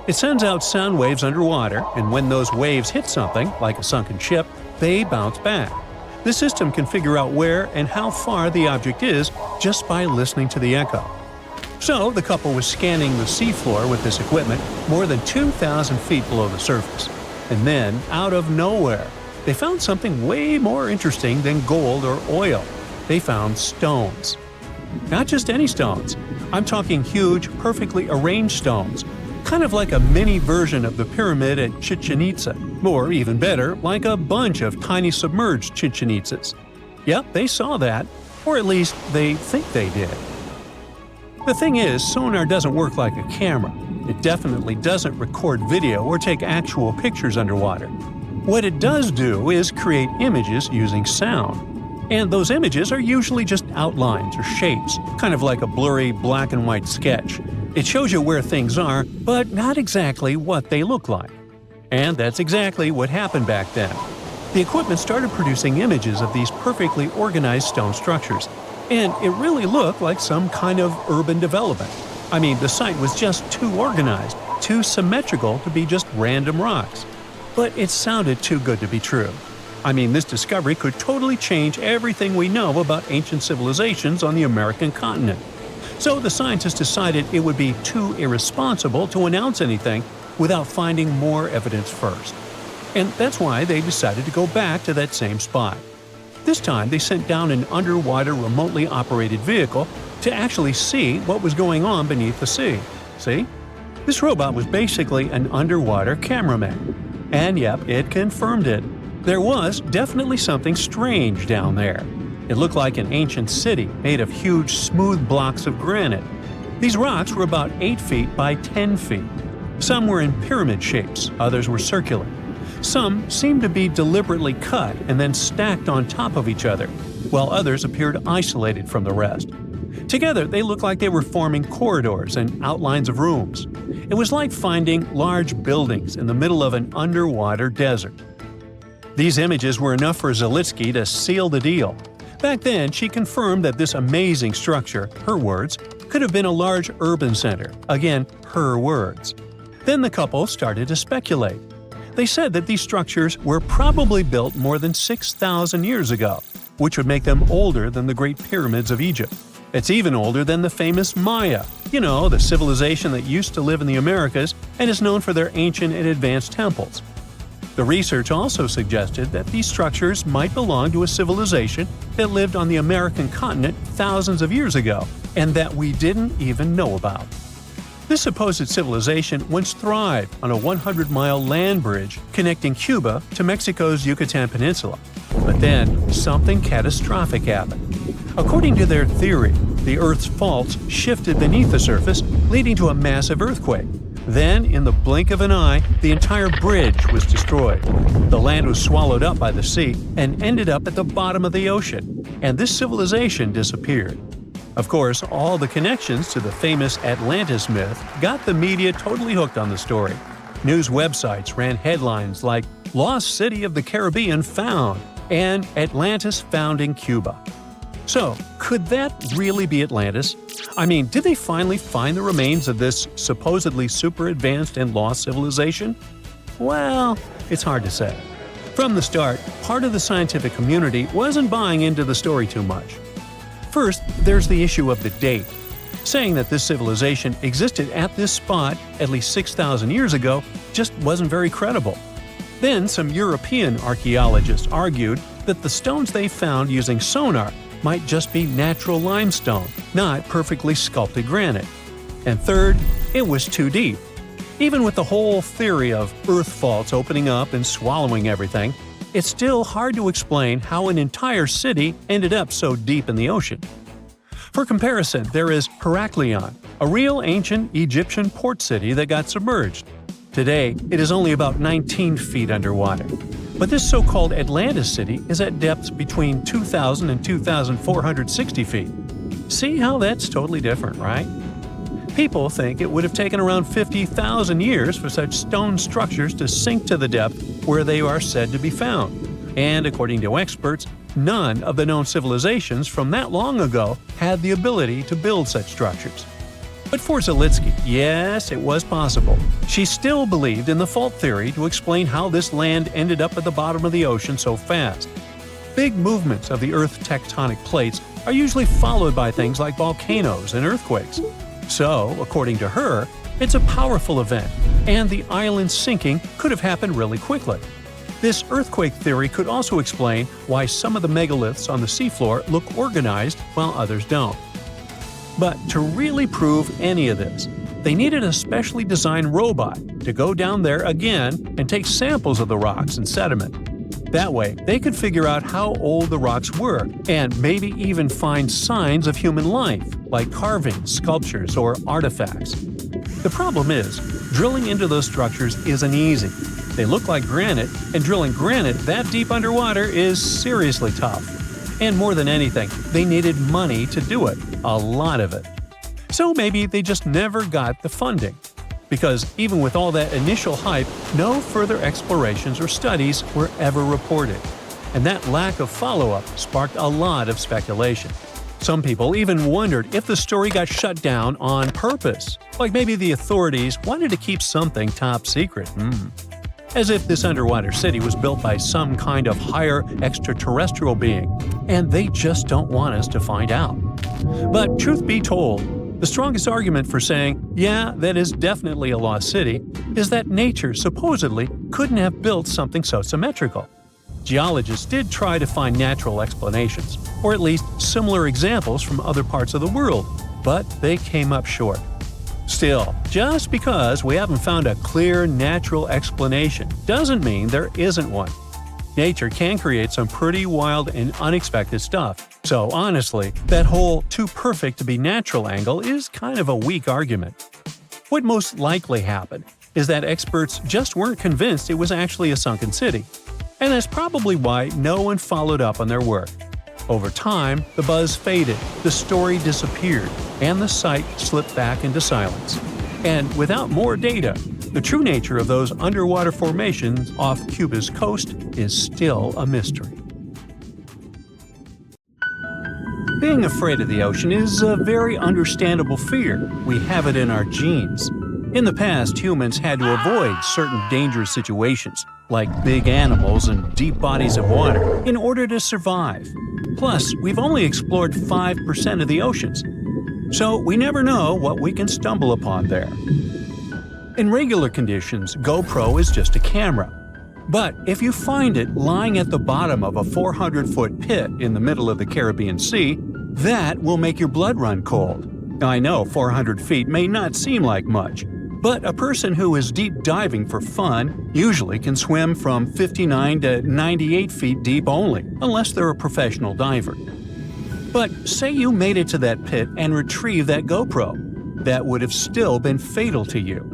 S2: It sends out sound waves underwater, and when those waves hit something, like a sunken ship, they bounce back. The system can figure out where and how far the object is just by listening to the echo. So, the couple was scanning the seafloor with this equipment more than 2,000 feet below the surface. And then, out of nowhere, they found something way more interesting than gold or oil. They found stones. Not just any stones. I'm talking huge, perfectly arranged stones. Kind of like a mini version of the pyramid at Chichen Itza. Or even better, like a bunch of tiny submerged Chichen Itzas. Yep, they saw that. Or at least, they think they did. The thing is, sonar doesn't work like a camera. It definitely doesn't record video or take actual pictures underwater. What it does do is create images using sound. And those images are usually just outlines or shapes, kind of like a blurry black and white sketch. It shows you where things are, but not exactly what they look like. And that's exactly what happened back then. The equipment started producing images of these perfectly organized stone structures, and it really looked like some kind of urban development. I mean, the site was just too organized, too symmetrical to be just random rocks. But it sounded too good to be true. I mean, this discovery could totally change everything we know about ancient civilizations on the American continent. So the scientists decided it would be too irresponsible to announce anything without finding more evidence first. And that's why they decided to go back to that same spot. This time, they sent down an underwater remotely operated vehicle to actually see what was going on beneath the sea. See? This robot was basically an underwater cameraman. And yep, it confirmed it. There was definitely something strange down there. It looked like an ancient city made of huge, smooth blocks of granite. These rocks were about 8 feet by 10 feet. Some were in pyramid shapes, others were circular. Some seemed to be deliberately cut and then stacked on top of each other, while others appeared isolated from the rest. Together, they looked like they were forming corridors and outlines of rooms. It was like finding large buildings in the middle of an underwater desert. These images were enough for Zalitsky to seal the deal. Back then, she confirmed that this amazing structure, her words, could have been a large urban center. Again, her words. Then the couple started to speculate. They said that these structures were probably built more than 6,000 years ago, which would make them older than the Great Pyramids of Egypt. It's even older than the famous Maya, the civilization that used to live in the Americas and is known for their ancient and advanced temples. The research also suggested that these structures might belong to a civilization that lived on the American continent thousands of years ago, and that we didn't even know about. This supposed civilization once thrived on a 100-mile land bridge connecting Cuba to Mexico's Yucatan Peninsula. But then, something catastrophic happened. According to their theory, the Earth's faults shifted beneath the surface, leading to a massive earthquake. Then, in the blink of an eye, the entire bridge was destroyed. The land was swallowed up by the sea and ended up at the bottom of the ocean, and this civilization disappeared. Of course, all the connections to the famous Atlantis myth got the media totally hooked on the story. News websites ran headlines like "Lost City of the Caribbean Found" and "Atlantis Found in Cuba." So, could that really be Atlantis? I mean, did they finally find the remains of this supposedly super advanced and lost civilization? Well, it's hard to say. From the start, part of the scientific community wasn't buying into the story too much. First, there's the issue of the date. Saying that this civilization existed at this spot at least 6,000 years ago just wasn't very credible. Then, some European archaeologists argued that the stones they found using sonar might just be natural limestone, not perfectly sculpted granite. And third, it was too deep. Even with the whole theory of Earth faults opening up and swallowing everything, it's still hard to explain how an entire city ended up so deep in the ocean. For comparison, there is Heraklion, a real ancient Egyptian port city that got submerged. Today, it is only about 19 feet underwater. But this so-called Atlantis city is at depths between 2,000 and 2,460 feet. See how that's totally different, right? People think it would have taken around 50,000 years for such stone structures to sink to the depth where they are said to be found. And according to experts, none of the known civilizations from that long ago had the ability to build such structures. But for Zalitsky, yes, it was possible. She still believed in the fault theory to explain how this land ended up at the bottom of the ocean so fast. Big movements of the Earth's tectonic plates are usually followed by things like volcanoes and earthquakes. So, according to her, it's a powerful event, and the island sinking could have happened really quickly. This earthquake theory could also explain why some of the megaliths on the seafloor look organized while others don't. But to really prove any of this, they needed a specially designed robot to go down there again and take samples of the rocks and sediment. That way, they could figure out how old the rocks were and maybe even find signs of human life, like carvings, sculptures, or artifacts. The problem is, drilling into those structures isn't easy. They look like granite, and drilling granite that deep underwater is seriously tough. And more than anything, they needed money to do it, a lot of it. So maybe they just never got the funding. Because even with all that initial hype, no further explorations or studies were ever reported. And that lack of follow-up sparked a lot of speculation. Some people even wondered if the story got shut down on purpose, like maybe the authorities wanted to keep something top secret. As if this underwater city was built by some kind of higher extraterrestrial being, and they just don't want us to find out. But truth be told, the strongest argument for saying, yeah, that is definitely a lost city, is that nature supposedly couldn't have built something so symmetrical. Geologists did try to find natural explanations, or at least similar examples from other parts of the world, but they came up short. Still, just because we haven't found a clear natural explanation doesn't mean there isn't one. Nature can create some pretty wild and unexpected stuff. So honestly, that whole too perfect to be natural angle is kind of a weak argument. What most likely happened is that experts just weren't convinced it was actually a sunken city. And that's probably why no one followed up on their work. Over time, the buzz faded, the story disappeared, and the site slipped back into silence. And without more data, the true nature of those underwater formations off Cuba's coast is still a mystery. Being afraid of the ocean is a very understandable fear. We have it in our genes. In the past, humans had to avoid certain dangerous situations, like big animals and deep bodies of water, in order to survive. Plus, we've only explored 5% of the oceans, so we never know what we can stumble upon there. In regular conditions, GoPro is just a camera. But if you find it lying at the bottom of a 400-foot pit in the middle of the Caribbean Sea, that will make your blood run cold. I know 400 feet may not seem like much, but a person who is deep diving for fun usually can swim from 59 to 98 feet deep only, unless they're a professional diver. But say you made it to that pit and retrieved that GoPro. That would have still been fatal to you.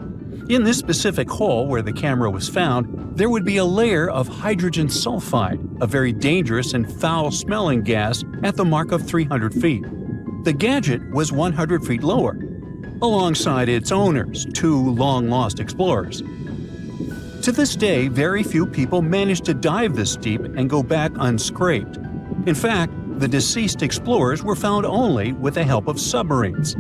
S2: In this specific hole where the camera was found, there would be a layer of hydrogen sulfide, a very dangerous and foul-smelling gas, at the mark of 300 feet. The gadget was 100 feet lower, alongside its owners, two long-lost explorers. To this day, very few people manage to dive this deep and go back unscraped. In fact, the deceased explorers were found only with the help of submarines.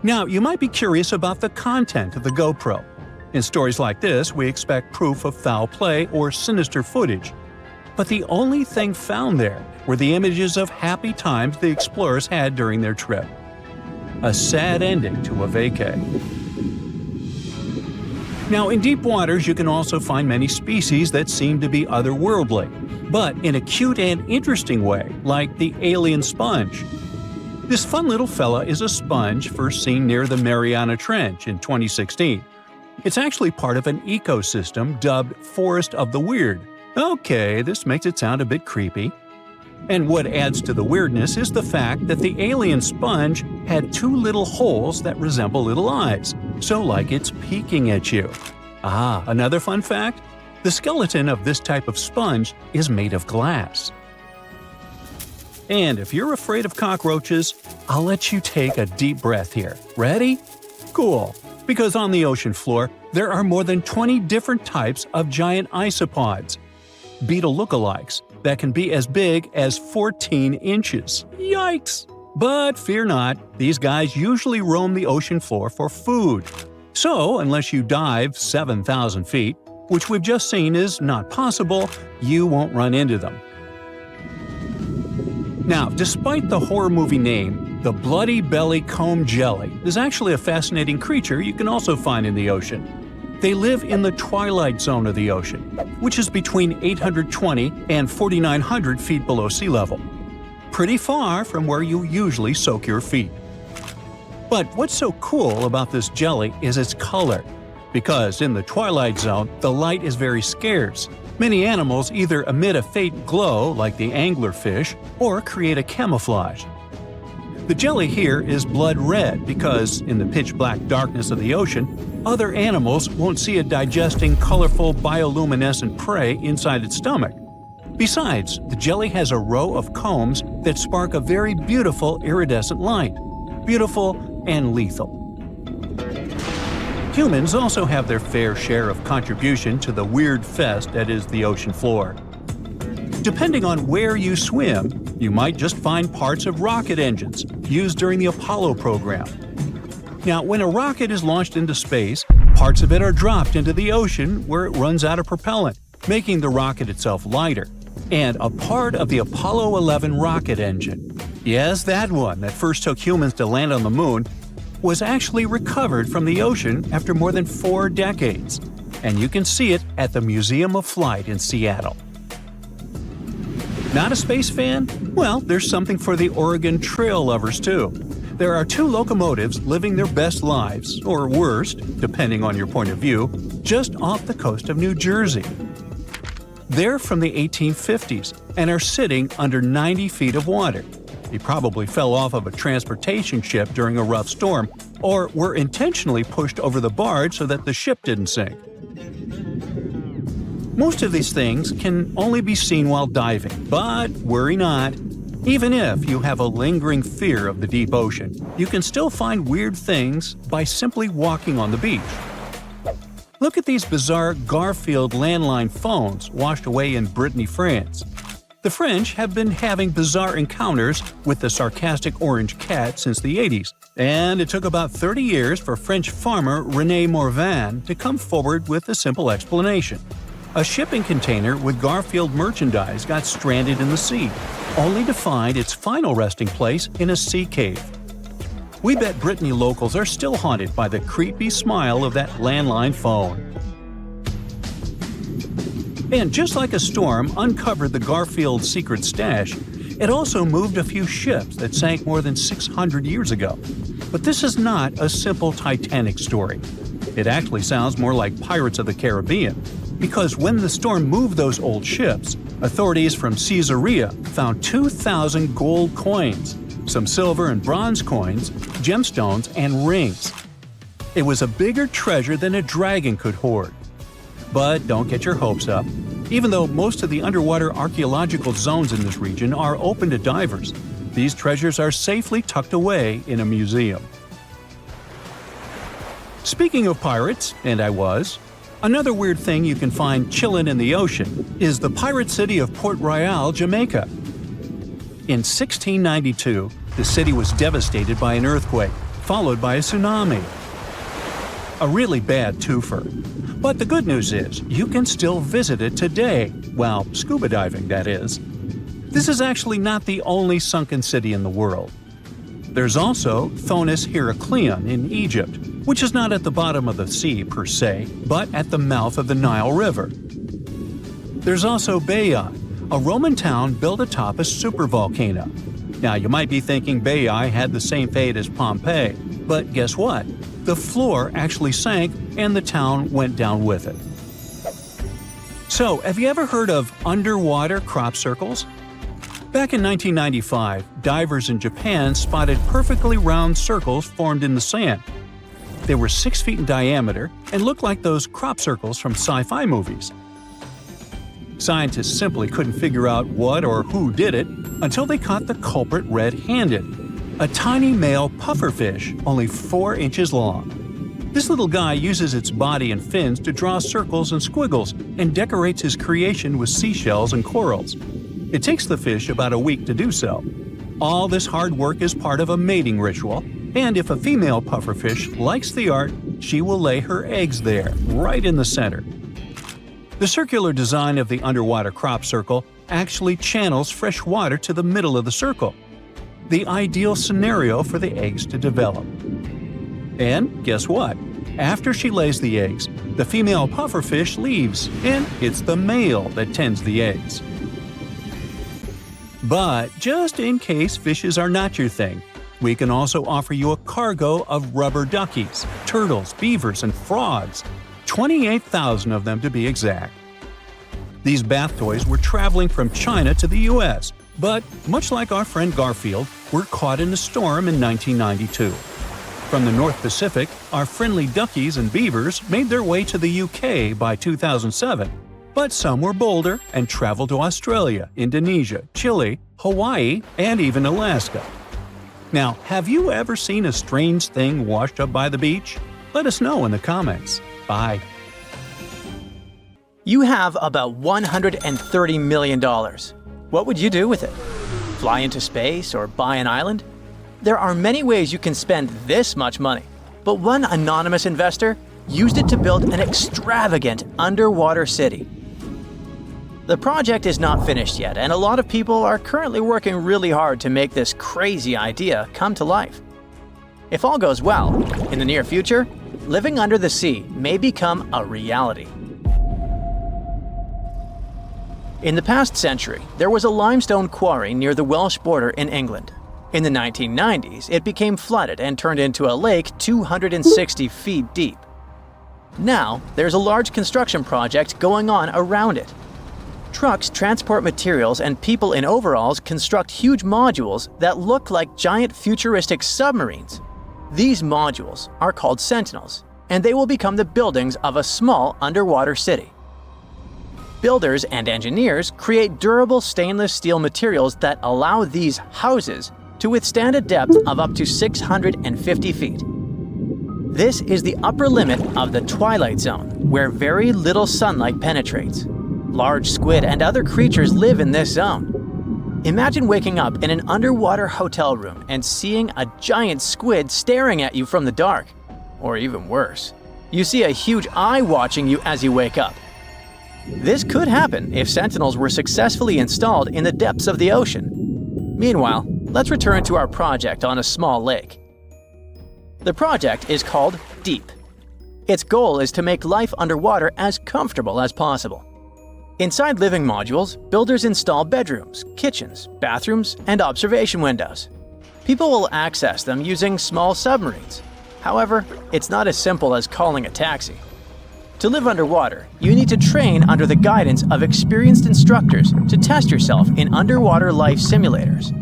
S2: Now, you might be curious about the content of the GoPro. In stories like this, we expect proof of foul play or sinister footage. But the only thing found there were the images of happy times the explorers had during their trip. A sad ending to a vacay. Now, in deep waters, you can also find many species that seem to be otherworldly, but in a cute and interesting way, like the alien sponge. This fun little fella is a sponge first seen near the Mariana Trench in 2016. It's actually part of an ecosystem dubbed Forest of the Weird. Okay, this makes it sound a bit creepy. And what adds to the weirdness is the fact that the alien sponge had two little holes that resemble little eyes, so like it's peeking at you. Ah, another fun fact? The skeleton of this type of sponge is made of glass. And if you're afraid of cockroaches, I'll let you take a deep breath here. Ready? Cool. Because on the ocean floor, there are more than 20 different types of giant isopods, beetle lookalikes, that can be as big as 14 inches. Yikes! But fear not, these guys usually roam the ocean floor for food. So, unless you dive 7,000 feet, which we've just seen is not possible, you won't run into them. Now, despite the horror movie name, the bloody belly comb jelly is actually a fascinating creature you can also find in the ocean. They live in the twilight zone of the ocean, which is between 820 and 4,900 feet below sea level. Pretty far from where you usually soak your feet. But what's so cool about this jelly is its color. Because in the twilight zone, the light is very scarce. Many animals either emit a faint glow, like the anglerfish, or create a camouflage. The jelly here is blood red because, in the pitch-black darkness of the ocean, other animals won't see it digesting colorful bioluminescent prey inside its stomach. Besides, the jelly has a row of combs that spark a very beautiful iridescent light. Beautiful and lethal. Humans also have their fair share of contribution to the weird fest that is the ocean floor. Depending on where you swim, you might just find parts of rocket engines used during the Apollo program. Now, when a rocket is launched into space, parts of it are dropped into the ocean where it runs out of propellant, making the rocket itself lighter. And a part of the Apollo 11 rocket engine, yes, that one that first took humans to land on the moon, was actually recovered from the ocean after more than 4 decades. And you can see it at the Museum of Flight in Seattle. Not a space fan? Well, there's something for the Oregon Trail lovers too. There are 2 locomotives living their best lives, or worst, depending on your point of view, just off the coast of New Jersey. They're from the 1850s and are sitting under 90 feet of water. He probably fell off of a transportation ship during a rough storm, or were intentionally pushed over the barge so that the ship didn't sink. Most of these things can only be seen while diving, but worry not. Even if you have a lingering fear of the deep ocean, you can still find weird things by simply walking on the beach. Look at these bizarre Garfield landline phones washed away in Brittany, France. The French have been having bizarre encounters with the sarcastic orange cat since the 80s, and it took about 30 years for French farmer René Morvan to come forward with a simple explanation. A shipping container with Garfield merchandise got stranded in the sea, only to find its final resting place in a sea cave. We bet Brittany locals are still haunted by the creepy smile of that landline phone. And just like a storm uncovered the Garfield secret stash, it also moved a few ships that sank more than 600 years ago. But this is not a simple Titanic story. It actually sounds more like Pirates of the Caribbean, because when the storm moved those old ships, authorities from Caesarea found 2,000 gold coins, some silver and bronze coins, gemstones, and rings. It was a bigger treasure than a dragon could hoard. But don't get your hopes up. Even though most of the underwater archaeological zones in this region are open to divers, these treasures are safely tucked away in a museum. Speaking of pirates, and I was, another weird thing you can find chillin' in the ocean is the pirate city of Port Royal, Jamaica. In 1692, the city was devastated by an earthquake, followed by a tsunami. A really bad twofer. But the good news is, you can still visit it today, well, scuba diving, that is. This is actually not the only sunken city in the world. There's also Thonis Heracleion in Egypt, which is not at the bottom of the sea per se, but at the mouth of the Nile River. There's also Baiae, a Roman town built atop a supervolcano. Now, you might be thinking Baiae had the same fate as Pompeii, but guess what? The floor actually sank and the town went down with it. So, have you ever heard of underwater crop circles? Back in 1995, divers in Japan spotted perfectly round circles formed in the sand. They were 6 feet in diameter and looked like those crop circles from sci-fi movies. Scientists simply couldn't figure out what or who did it until they caught the culprit red-handed, a tiny male pufferfish only 4 inches long. This little guy uses its body and fins to draw circles and squiggles and decorates his creation with seashells and corals. It takes the fish about a week to do so. All this hard work is part of a mating ritual, and if a female pufferfish likes the art, she will lay her eggs there, right in the center. The circular design of the underwater crop circle actually channels fresh water to the middle of the circle, the ideal scenario for the eggs to develop. And guess what? After she lays the eggs, the female pufferfish leaves, and it's the male that tends the eggs. But just in case fishes are not your thing, we can also offer you a cargo of rubber duckies, turtles, beavers, and frogs, 28,000 of them to be exact. These bath toys were traveling from China to the US, but much like our friend Garfield, were caught in a storm in 1992. From the North Pacific, our friendly duckies and beavers made their way to the UK by 2007. But some were bolder and traveled to Australia, Indonesia, Chile, Hawaii, and even Alaska. Now, have you ever seen a strange thing washed up by the beach? Let us know in the comments. Bye.
S1: You have about $130 million. What would you do with it? Fly into space or buy an island? There are many ways you can spend this much money, but one anonymous investor used it to build an extravagant underwater city. The project is not finished yet, and a lot of people are currently working really hard to make this crazy idea come to life. If all goes well, in the near future, living under the sea may become a reality. In the past century, there was a limestone quarry near the Welsh border in England. In the 1990s, it became flooded and turned into a lake 260 feet deep. Now, there's a large construction project going on around it. Trucks transport materials and people in overalls construct huge modules that look like giant futuristic submarines. These modules are called sentinels, and they will become the buildings of a small underwater city. Builders and engineers create durable stainless steel materials that allow these houses to withstand a depth of up to 650 feet. This is the upper limit of the twilight zone, where very little sunlight penetrates. Large squid and other creatures live in this zone. Imagine waking up in an underwater hotel room and seeing a giant squid staring at you from the dark. Or even worse, you see a huge eye watching you as you wake up. This could happen if sentinels were successfully installed in the depths of the ocean. Meanwhile, let's return to our project on a small lake. The project is called Deep. Its goal is to make life underwater as comfortable as possible. Inside living modules, builders install bedrooms, kitchens, bathrooms, and observation windows. People will access them using small submarines. However, it's not as simple as calling a taxi. To live underwater, you need to train under the guidance of experienced instructors to test yourself in underwater life simulators.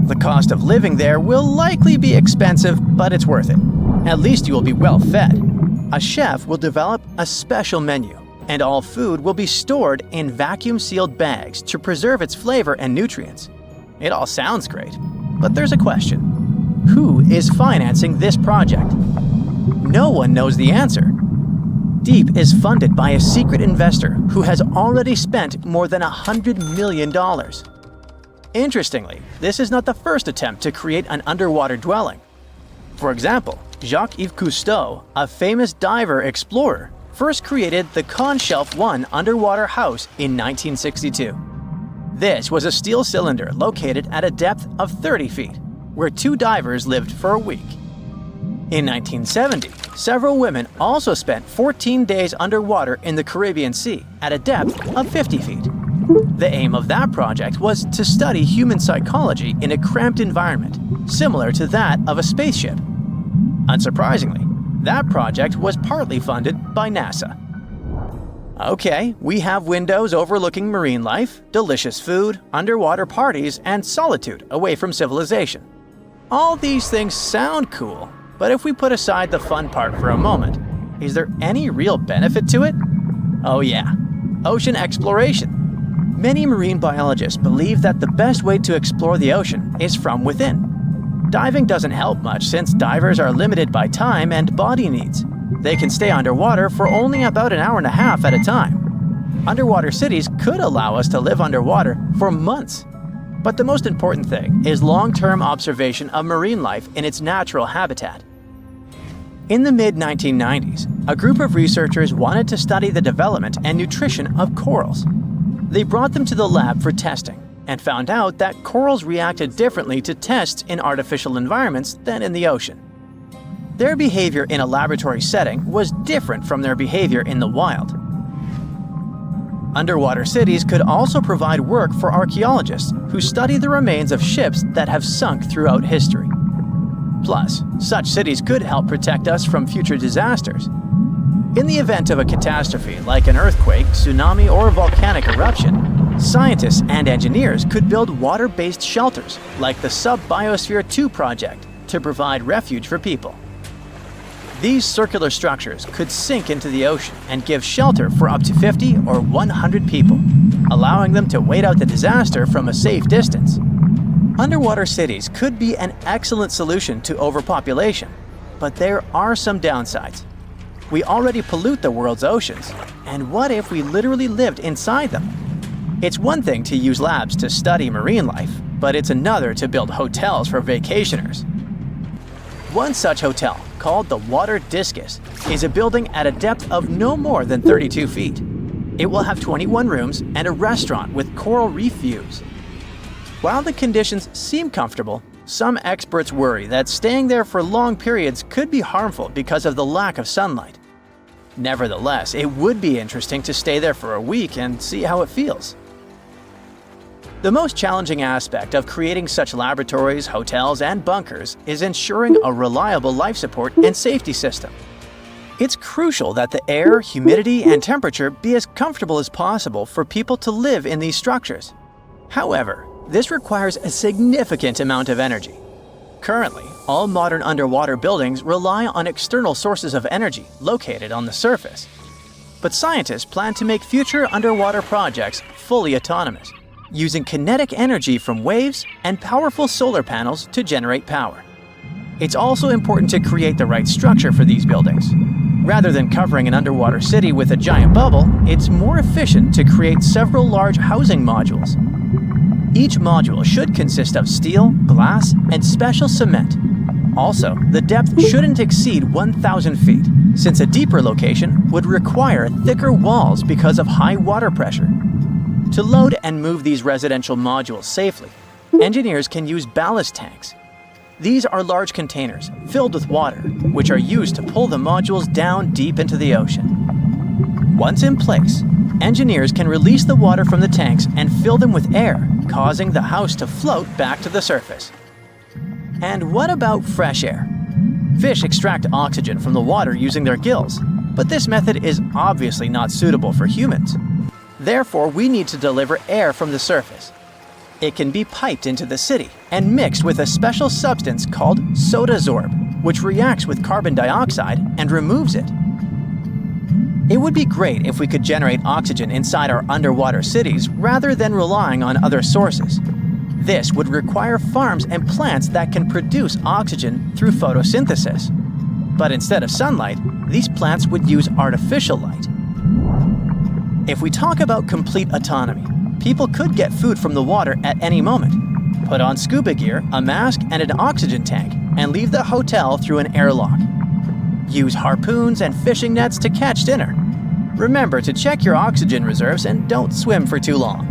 S1: The cost of living there will likely be expensive, but it's worth it. At least you will be well fed. A chef will develop a special menu, and all food will be stored in vacuum-sealed bags to preserve its flavor and nutrients. It all sounds great, but there's a question. Who is financing this project? No one knows the answer. Deep is funded by a secret investor who has already spent more than $100 million. Interestingly, this is not the first attempt to create an underwater dwelling. For example, Jacques-Yves Cousteau, a famous diver-explorer, first created the Conshelf 1 underwater house in 1962. This was a steel cylinder located at a depth of 30 feet, where 2 divers lived for a week. In 1970, several women also spent 14 days underwater in the Caribbean Sea at a depth of 50 feet. The aim of that project was to study human psychology in a cramped environment, similar to that of a spaceship. Unsurprisingly, that project was partly funded by NASA. Okay, we have windows overlooking marine life, delicious food, underwater parties, and solitude away from civilization. All these things sound cool, but if we put aside the fun part for a moment, is there any real benefit to it? Oh yeah, ocean exploration. Many marine biologists believe that the best way to explore the ocean is from within. Diving doesn't help much since divers are limited by time and body needs. They can stay underwater for only about an hour and a half at a time. Underwater cities could allow us to live underwater for months. But the most important thing is long-term observation of marine life in its natural habitat. In the mid-1990s, a group of researchers wanted to study the development and nutrition of corals. They brought them to the lab for testing and found out that corals reacted differently to tests in artificial environments than in the ocean. Their behavior in a laboratory setting was different from their behavior in the wild. Underwater cities could also provide work for archaeologists who study the remains of ships that have sunk throughout history. Plus, such cities could help protect us from future disasters. In the event of a catastrophe like an earthquake, tsunami, or volcanic eruption, scientists and engineers could build water-based shelters like the Sub-Biosphere 2 project to provide refuge for people. These circular structures could sink into the ocean and give shelter for up to 50 or 100 people, allowing them to wait out the disaster from a safe distance. Underwater cities could be an excellent solution to overpopulation, but there are some downsides. We already pollute the world's oceans, and what if we literally lived inside them? It's one thing to use labs to study marine life, but it's another to build hotels for vacationers. One such hotel, called the Water Discus, is a building at a depth of no more than 32 feet. It will have 21 rooms and a restaurant with coral reef views. While the conditions seem comfortable, some experts worry that staying there for long periods could be harmful because of the lack of sunlight. Nevertheless, it would be interesting to stay there for a week and see how it feels. The most challenging aspect of creating such laboratories, hotels, and bunkers is ensuring a reliable life support and safety system. It's crucial that the air, humidity, and temperature be as comfortable as possible for people to live in these structures. However, this requires a significant amount of energy. Currently, all modern underwater buildings rely on external sources of energy located on the surface. But scientists plan to make future underwater projects fully autonomous, using kinetic energy from waves and powerful solar panels to generate power. It's also important to create the right structure for these buildings. Rather than covering an underwater city with a giant bubble, it's more efficient to create several large housing modules. Each module should consist of steel, glass, and special cement. Also, the depth shouldn't exceed 1,000 feet, since a deeper location would require thicker walls because of high water pressure. To load and move these residential modules safely, engineers can use ballast tanks. These are large containers filled with water, which are used to pull the modules down deep into the ocean. Once in place, engineers can release the water from the tanks and fill them with air, causing the house to float back to the surface. And what about fresh air? Fish extract oxygen from the water using their gills, but this method is obviously not suitable for humans. Therefore, we need to deliver air from the surface. It can be piped into the city and mixed with a special substance called sodasorb, which reacts with carbon dioxide and removes it. It would be great if we could generate oxygen inside our underwater cities rather than relying on other sources. This would require farms and plants that can produce oxygen through photosynthesis. But instead of sunlight, these plants would use artificial light. If we talk about complete autonomy, people could get food from the water at any moment, put on scuba gear, a mask, and an oxygen tank, and leave the hotel through an airlock. Use harpoons and fishing nets to catch dinner. Remember to check your oxygen reserves and don't swim for too long.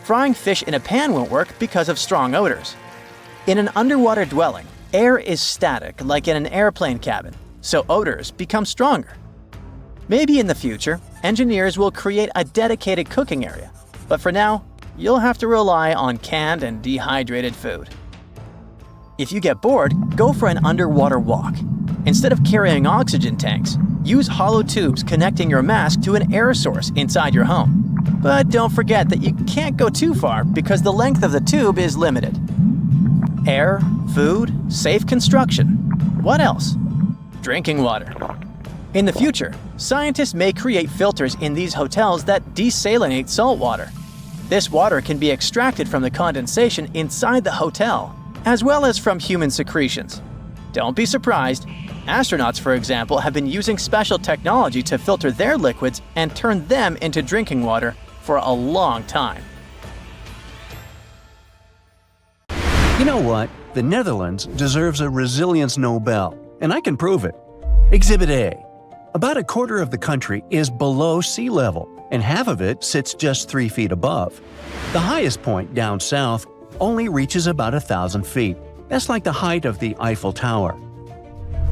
S1: Frying fish in a pan won't work because of strong odors. In an underwater dwelling, air is static like in an airplane cabin, so odors become stronger. Maybe in the future, engineers will create a dedicated cooking area, but for now, you'll have to rely on canned and dehydrated food. If you get bored, go for an underwater walk. Instead of carrying oxygen tanks, use hollow tubes connecting your mask to an air source inside your home. But don't forget that you can't go too far because the length of the tube is limited. Air, food, safe construction. What else? Drinking water. In the future, scientists may create filters in these hotels that desalinate salt water. This water can be extracted from the condensation inside the hotel, as well as from human secretions. Don't be surprised. Astronauts, for example, have been using special technology to filter their liquids and turn them into drinking water for a long time.
S2: You know what? The Netherlands deserves a resilience Nobel, and I can prove it. Exhibit A. About a quarter of the country is below sea level, and half of it sits just 3 feet above. The highest point down south only reaches about 1,000 feet. That's like the height of the Eiffel Tower.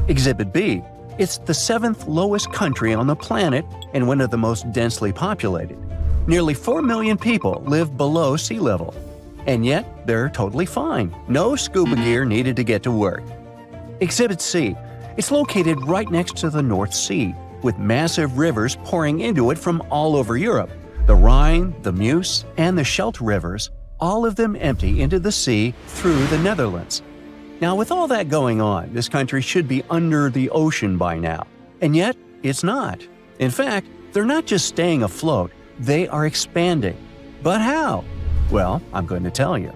S2: Exhibit B. It's the 7th lowest country on the planet and one of the most densely populated. Nearly 4 million people live below sea level. And yet, they're totally fine. No scuba gear needed to get to work. Exhibit C. It's located right next to the North Sea, with massive rivers pouring into it from all over Europe. The Rhine, the Meuse, and the Scheldt rivers, all of them empty into the sea through the Netherlands. Now, with all that going on, this country should be under the ocean by now. And yet, it's not. In fact, they're not just staying afloat, they are expanding. But how? Well, I'm going to tell you.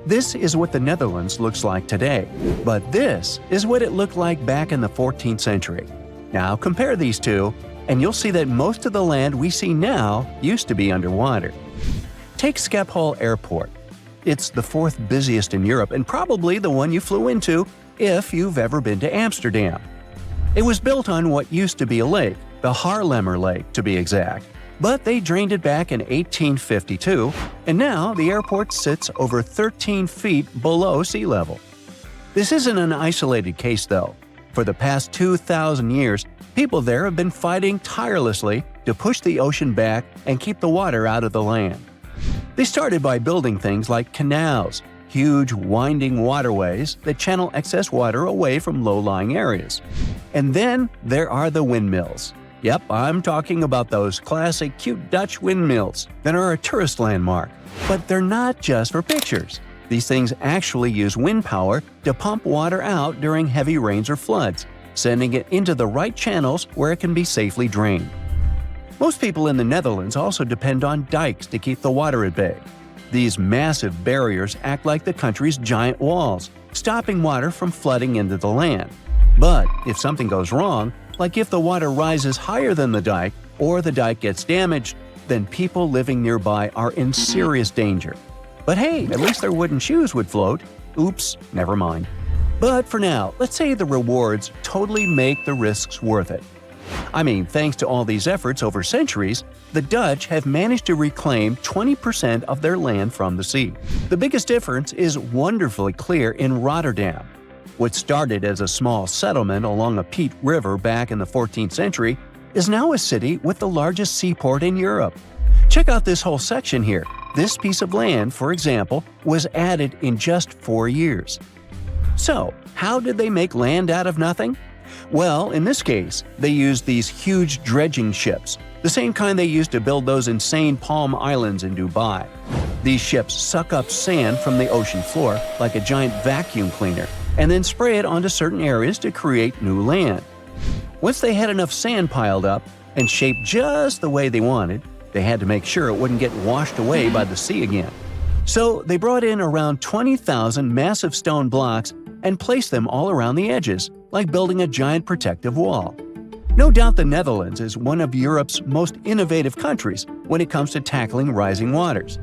S2: This is what the Netherlands looks like today, but this is what it looked like back in the 14th century. Now compare these two, and you'll see that most of the land we see now used to be underwater. Take Schiphol Airport. It's the 4th busiest in Europe and probably the one you flew into if you've ever been to Amsterdam. It was built on what used to be a lake, the Haarlemmer Lake to be exact. But they drained it back in 1852, and now the airport sits over 13 feet below sea level. This isn't an isolated case, though. For the past 2,000 years, people there have been fighting tirelessly to push the ocean back and keep the water out of the land. They started by building things like canals, huge winding waterways that channel excess water away from low-lying areas. And then there are the windmills. Yep, I'm talking about those classic cute Dutch windmills that are a tourist landmark. But they're not just for pictures. These things actually use wind power to pump water out during heavy rains or floods, sending it into the right channels where it can be safely drained. Most people in the Netherlands also depend on dikes to keep the water at bay. These massive barriers act like the country's giant walls, stopping water from flooding into the land. But if something goes wrong, like if the water rises higher than the dike or the dike gets damaged, then people living nearby are in serious danger. But hey, at least their wooden shoes would float. Oops, never mind. But for now, let's say the rewards totally make the risks worth it. I mean, thanks to all these efforts over centuries, the Dutch have managed to reclaim 20% of their land from the sea. The biggest difference is wonderfully clear in Rotterdam. What started as a small settlement along a peat river back in the 14th century is now a city with the largest seaport in Europe. Check out this whole section here. This piece of land, for example, was added in just 4 years. So, how did they make land out of nothing? Well, in this case, they used these huge dredging ships, the same kind they used to build those insane Palm Islands in Dubai. These ships suck up sand from the ocean floor like a giant vacuum cleaner and then spray it onto certain areas to create new land. Once they had enough sand piled up and shaped just the way they wanted, they had to make sure it wouldn't get washed away by the sea again. So they brought in around 20,000 massive stone blocks and placed them all around the edges, like building a giant protective wall. No doubt the Netherlands is one of Europe's most innovative countries when it comes to tackling rising waters.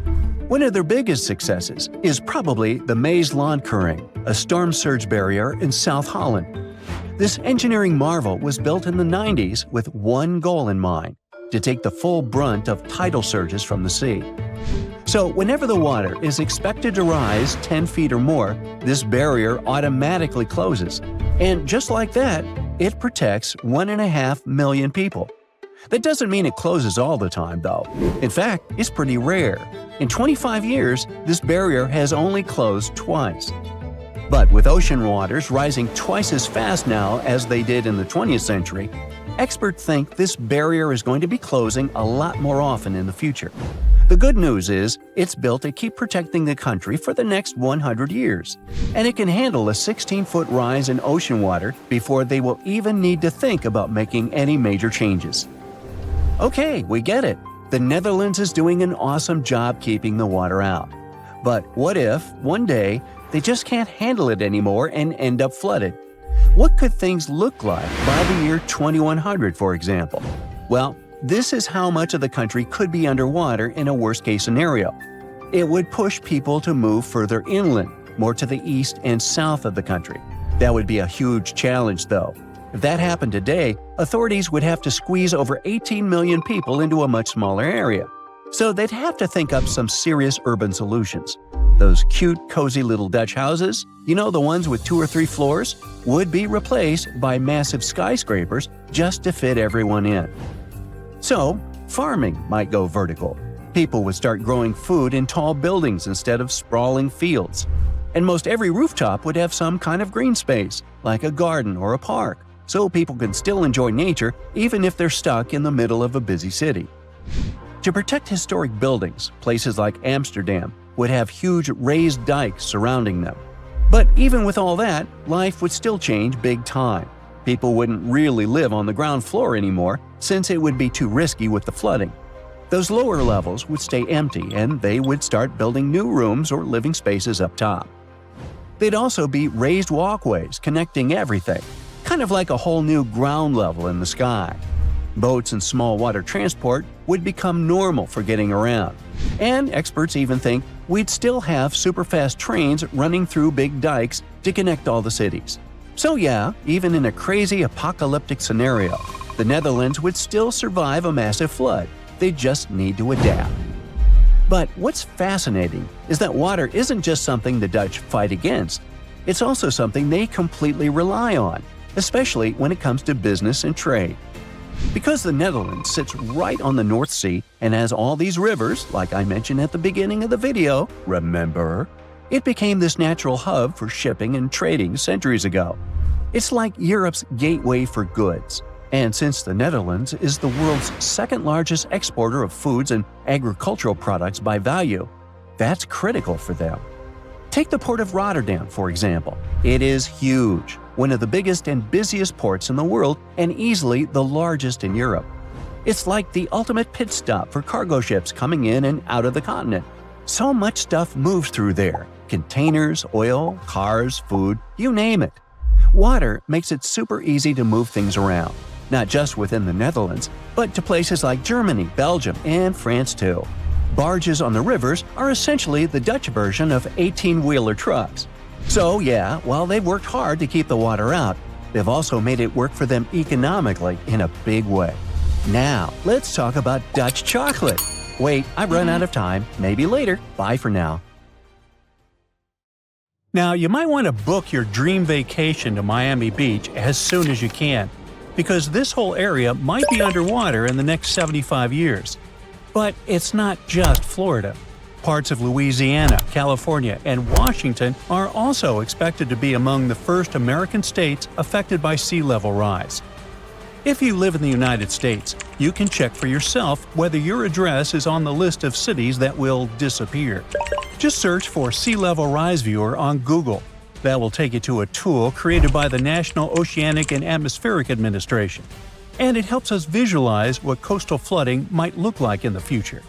S2: One of their biggest successes is probably the Maaslandkering, a storm surge barrier in South Holland. This engineering marvel was built in the 90s with one goal in mind: to take the full brunt of tidal surges from the sea. So whenever the water is expected to rise 10 feet or more, this barrier automatically closes. And just like that, it protects 1.5 million people. That doesn't mean it closes all the time, though. In fact, it's pretty rare. In 25 years, this barrier has only closed twice. But with ocean waters rising twice as fast now as they did in the 20th century, experts think this barrier is going to be closing a lot more often in the future. The good news is, it's built to keep protecting the country for the next 100 years, and it can handle a 16-foot rise in ocean water before they will even need to think about making any major changes. Okay, we get it. The Netherlands is doing an awesome job keeping the water out. But what if, one day, they just can't handle it anymore and end up flooded? What could things look like by the year 2100, for example? Well, this is how much of the country could be underwater in a worst-case scenario. It would push people to move further inland, more to the east and south of the country. That would be a huge challenge, though. If that happened today, authorities would have to squeeze over 18 million people into a much smaller area. So they'd have to think up some serious urban solutions. Those cute, cozy little Dutch houses, you know, the ones with 2 or 3 floors, would be replaced by massive skyscrapers just to fit everyone in. So, farming might go vertical. People would start growing food in tall buildings instead of sprawling fields. And most every rooftop would have some kind of green space, like a garden or a park, so people can still enjoy nature even if they're stuck in the middle of a busy city. To protect historic buildings, places like Amsterdam would have huge raised dikes surrounding them. But even with all that, life would still change big time. People wouldn't really live on the ground floor anymore, since it would be too risky with the flooding. Those lower levels would stay empty, and they would start building new rooms or living spaces up top. They'd also be raised walkways connecting everything, kind of like a whole new ground level in the sky. Boats and small water transport would become normal for getting around. And experts even think we'd still have super-fast trains running through big dikes to connect all the cities. So yeah, even in a crazy apocalyptic scenario, the Netherlands would still survive a massive flood. They just need to adapt. But what's fascinating is that water isn't just something the Dutch fight against. It's also something they completely rely on, especially when it comes to business and trade. Because the Netherlands sits right on the North Sea and has all these rivers, like I mentioned at the beginning of the video, remember? It became this natural hub for shipping and trading centuries ago. It's like Europe's gateway for goods. And since the Netherlands is the world's second largest exporter of foods and agricultural products by value, that's critical for them. Take the port of Rotterdam, for example. It is huge, one of the biggest and busiest ports in the world and easily the largest in Europe. It's like the ultimate pit stop for cargo ships coming in and out of the continent. So much stuff moves through there – containers, oil, cars, food, you name it. Water makes it super easy to move things around, not just within the Netherlands, but to places like Germany, Belgium, and France too. Barges on the rivers are essentially the Dutch version of 18-wheeler trucks. So yeah, while they've worked hard to keep the water out, they've also made it work for them economically in a big way. Now, let's talk about Dutch chocolate. Wait, I've run out of time. Maybe later. Bye for now.
S3: Now, you might want to book your dream vacation to Miami Beach as soon as you can, because this whole area might be underwater in the next 75 years. But it's not just Florida. Parts of Louisiana, California, and Washington are also expected to be among the first American states affected by sea level rise. If you live in the United States, you can check for yourself whether your address is on the list of cities that will disappear. Just search for Sea Level Rise Viewer on Google. That will take you to a tool created by the National Oceanic and Atmospheric Administration. And it helps us visualize what coastal flooding might look like in the future.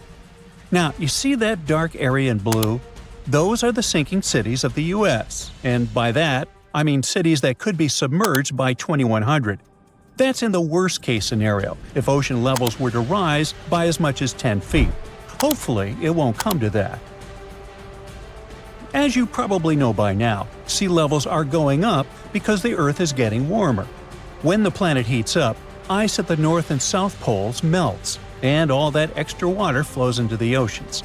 S3: Now, you see that dark area in blue? Those are the sinking cities of the U.S. And by that, I mean cities that could be submerged by 2100. That's in the worst-case scenario, if ocean levels were to rise by as much as 10 feet. Hopefully, it won't come to that. As you probably know by now, sea levels are going up because the Earth is getting warmer. When the planet heats up, ice at the North and South poles melts, and all that extra water flows into the oceans.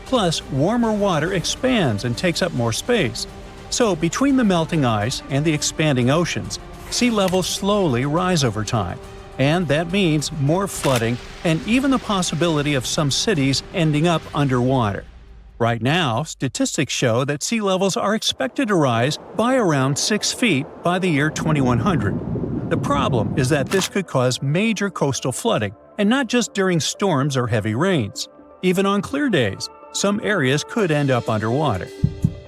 S3: Plus, warmer water expands and takes up more space. So, between the melting ice and the expanding oceans, sea levels slowly rise over time, and that means more flooding and even the possibility of some cities ending up underwater. Right now, statistics show that sea levels are expected to rise by around 6 feet by the year 2100. The problem is that this could cause major coastal flooding, and not just during storms or heavy rains. Even on clear days, some areas could end up underwater.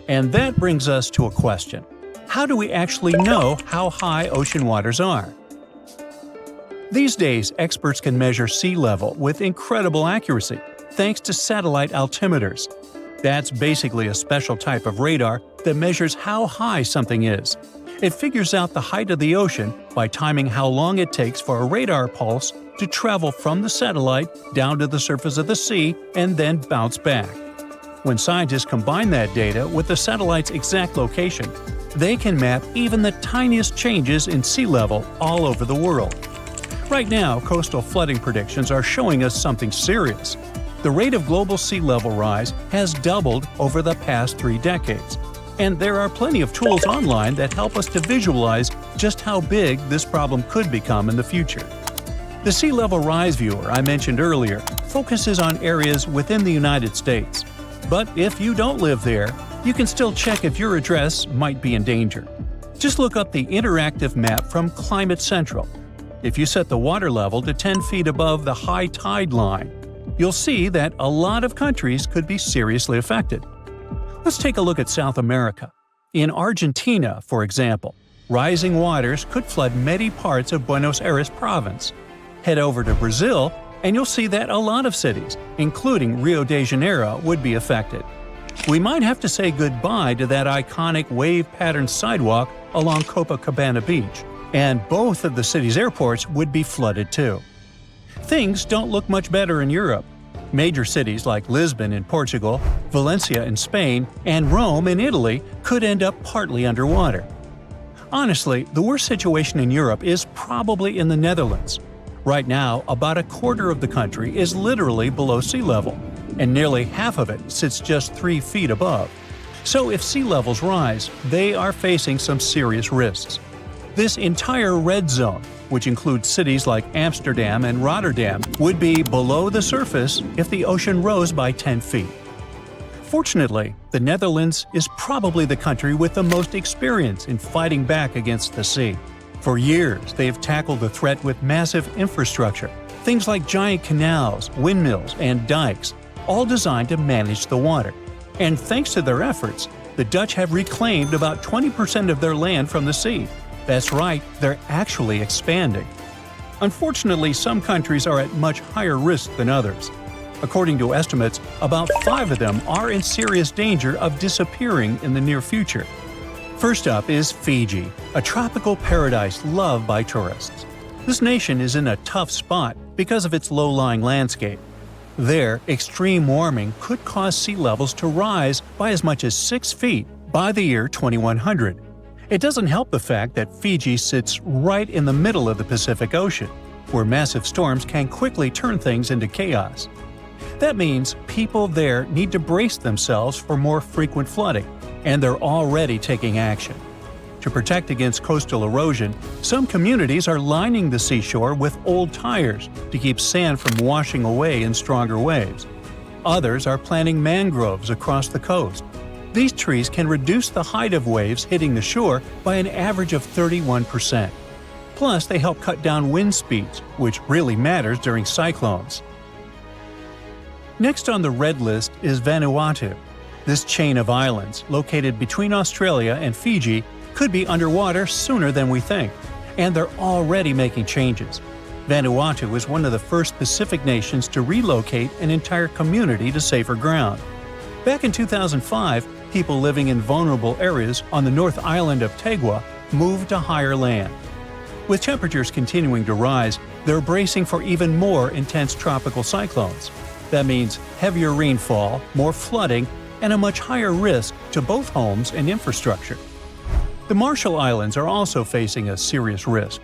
S3: And that brings us to a question. How do we actually know how high ocean waters are? These days, experts can measure sea level with incredible accuracy, thanks to satellite altimeters. That's basically a special type of radar that measures how high something is. It figures out the height of the ocean by timing how long it takes for a radar pulse to travel from the satellite down to the surface of the sea and then bounce back. When scientists combine that data with the satellite's exact location, they can map even the tiniest changes in sea level all over the world. Right now, coastal flooding predictions are showing us something serious. The rate of global sea level rise has doubled over the past 3 decades, and there are plenty of tools online that help us to visualize just how big this problem could become in the future. The Sea Level Rise Viewer I mentioned earlier focuses on areas within the United States. But if you don't live there, you can still check if your address might be in danger. Just look up the interactive map from Climate Central. If you set the water level to 10 feet above the high tide line, you'll see that a lot of countries could be seriously affected. Let's take a look at South America. In Argentina, for example, rising waters could flood many parts of Buenos Aires province. Head over to Brazil, and you'll see that a lot of cities, including Rio de Janeiro, would be affected. We might have to say goodbye to that iconic wave-patterned sidewalk along Copacabana Beach, and both of the city's airports would be flooded too. Things don't look much better in Europe. Major cities like Lisbon in Portugal, Valencia in Spain, and Rome in Italy could end up partly underwater. Honestly, the worst situation in Europe is probably in the Netherlands. Right now, about a quarter of the country is literally below sea level, and nearly half of it sits just 3 feet above. So if sea levels rise, they are facing some serious risks. This entire red zone, which includes cities like Amsterdam and Rotterdam, would be below the surface if the ocean rose by 10 feet. Fortunately, the Netherlands is probably the country with the most experience in fighting back against the sea. For years, they have tackled the threat with massive infrastructure, things like giant canals, windmills, and dikes, all designed to manage the water. And thanks to their efforts, the Dutch have reclaimed about 20% of their land from the sea. That's right, they're actually expanding. Unfortunately, some countries are at much higher risk than others. According to estimates, about 5 of them are in serious danger of disappearing in the near future. First up is Fiji, a tropical paradise loved by tourists. This nation is in a tough spot because of its low-lying landscape. There, extreme warming could cause sea levels to rise by as much as 6 feet by the year 2100. It doesn't help the fact that Fiji sits right in the middle of the Pacific Ocean, where massive storms can quickly turn things into chaos. That means people there need to brace themselves for more frequent flooding, and they're already taking action. To protect against coastal erosion, some communities are lining the seashore with old tires to keep sand from washing away in stronger waves. Others are planting mangroves across the coast. These trees can reduce the height of waves hitting the shore by an average of 31%. Plus, they help cut down wind speeds, which really matters during cyclones. Next on the red list is Vanuatu. This chain of islands, located between Australia and Fiji, could be underwater sooner than we think, and they're already making changes. Vanuatu was one of the first Pacific nations to relocate an entire community to safer ground. Back in 2005, people living in vulnerable areas on the North Island of Tegua moved to higher land. With temperatures continuing to rise, they're bracing for even more intense tropical cyclones. That means heavier rainfall, more flooding, and a much higher risk to both homes and infrastructure. The Marshall Islands are also facing a serious risk.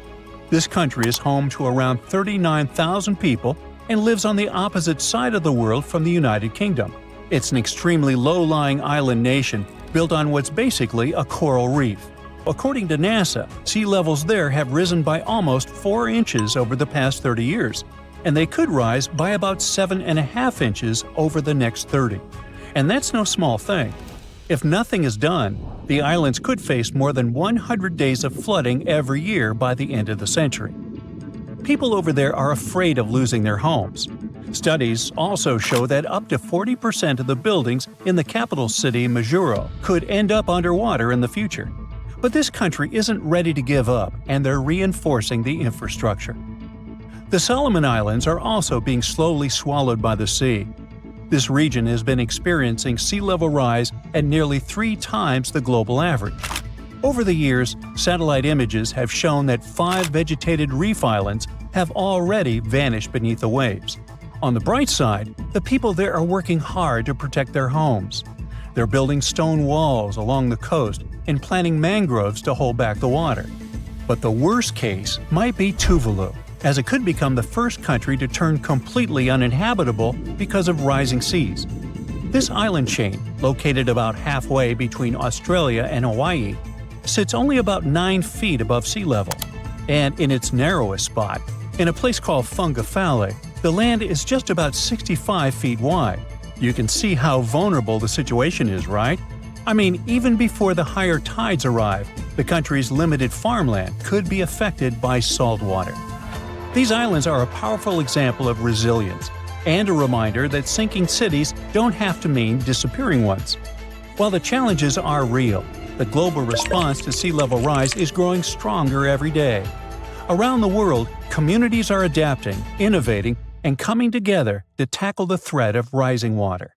S3: This country is home to around 39,000 people and lives on the opposite side of the world from the United Kingdom. It's an extremely low-lying island nation built on what's basically a coral reef. According to NASA, sea levels there have risen by almost 4 inches over the past 30 years, and they could rise by about 7.5 inches over the next 30. And that's no small thing. If nothing is done, the islands could face more than 100 days of flooding every year by the end of the century. People over there are afraid of losing their homes. Studies also show that up to 40% of the buildings in the capital city, Majuro, could end up underwater in the future. But this country isn't ready to give up, and they're reinforcing the infrastructure. The Solomon Islands are also being slowly swallowed by the sea. This region has been experiencing sea level rise at nearly 3 times the global average. Over the years, satellite images have shown that 5 vegetated reef islands have already vanished beneath the waves. On the bright side, the people there are working hard to protect their homes. They're building stone walls along the coast and planting mangroves to hold back the water. But the worst case might be Tuvalu, as it could become the first country to turn completely uninhabitable because of rising seas. This island chain, located about halfway between Australia and Hawaii, sits only about 9 feet above sea level. And in its narrowest spot, in a place called Fungafale, the land is just about 65 feet wide. You can see how vulnerable the situation is, right? I mean, even before the higher tides arrive, the country's limited farmland could be affected by salt water. These islands are a powerful example of resilience, and a reminder that sinking cities don't have to mean disappearing ones. While the challenges are real, the global response to sea level rise is growing stronger every day. Around the world, communities are adapting, innovating, and coming together to tackle the threat of rising water.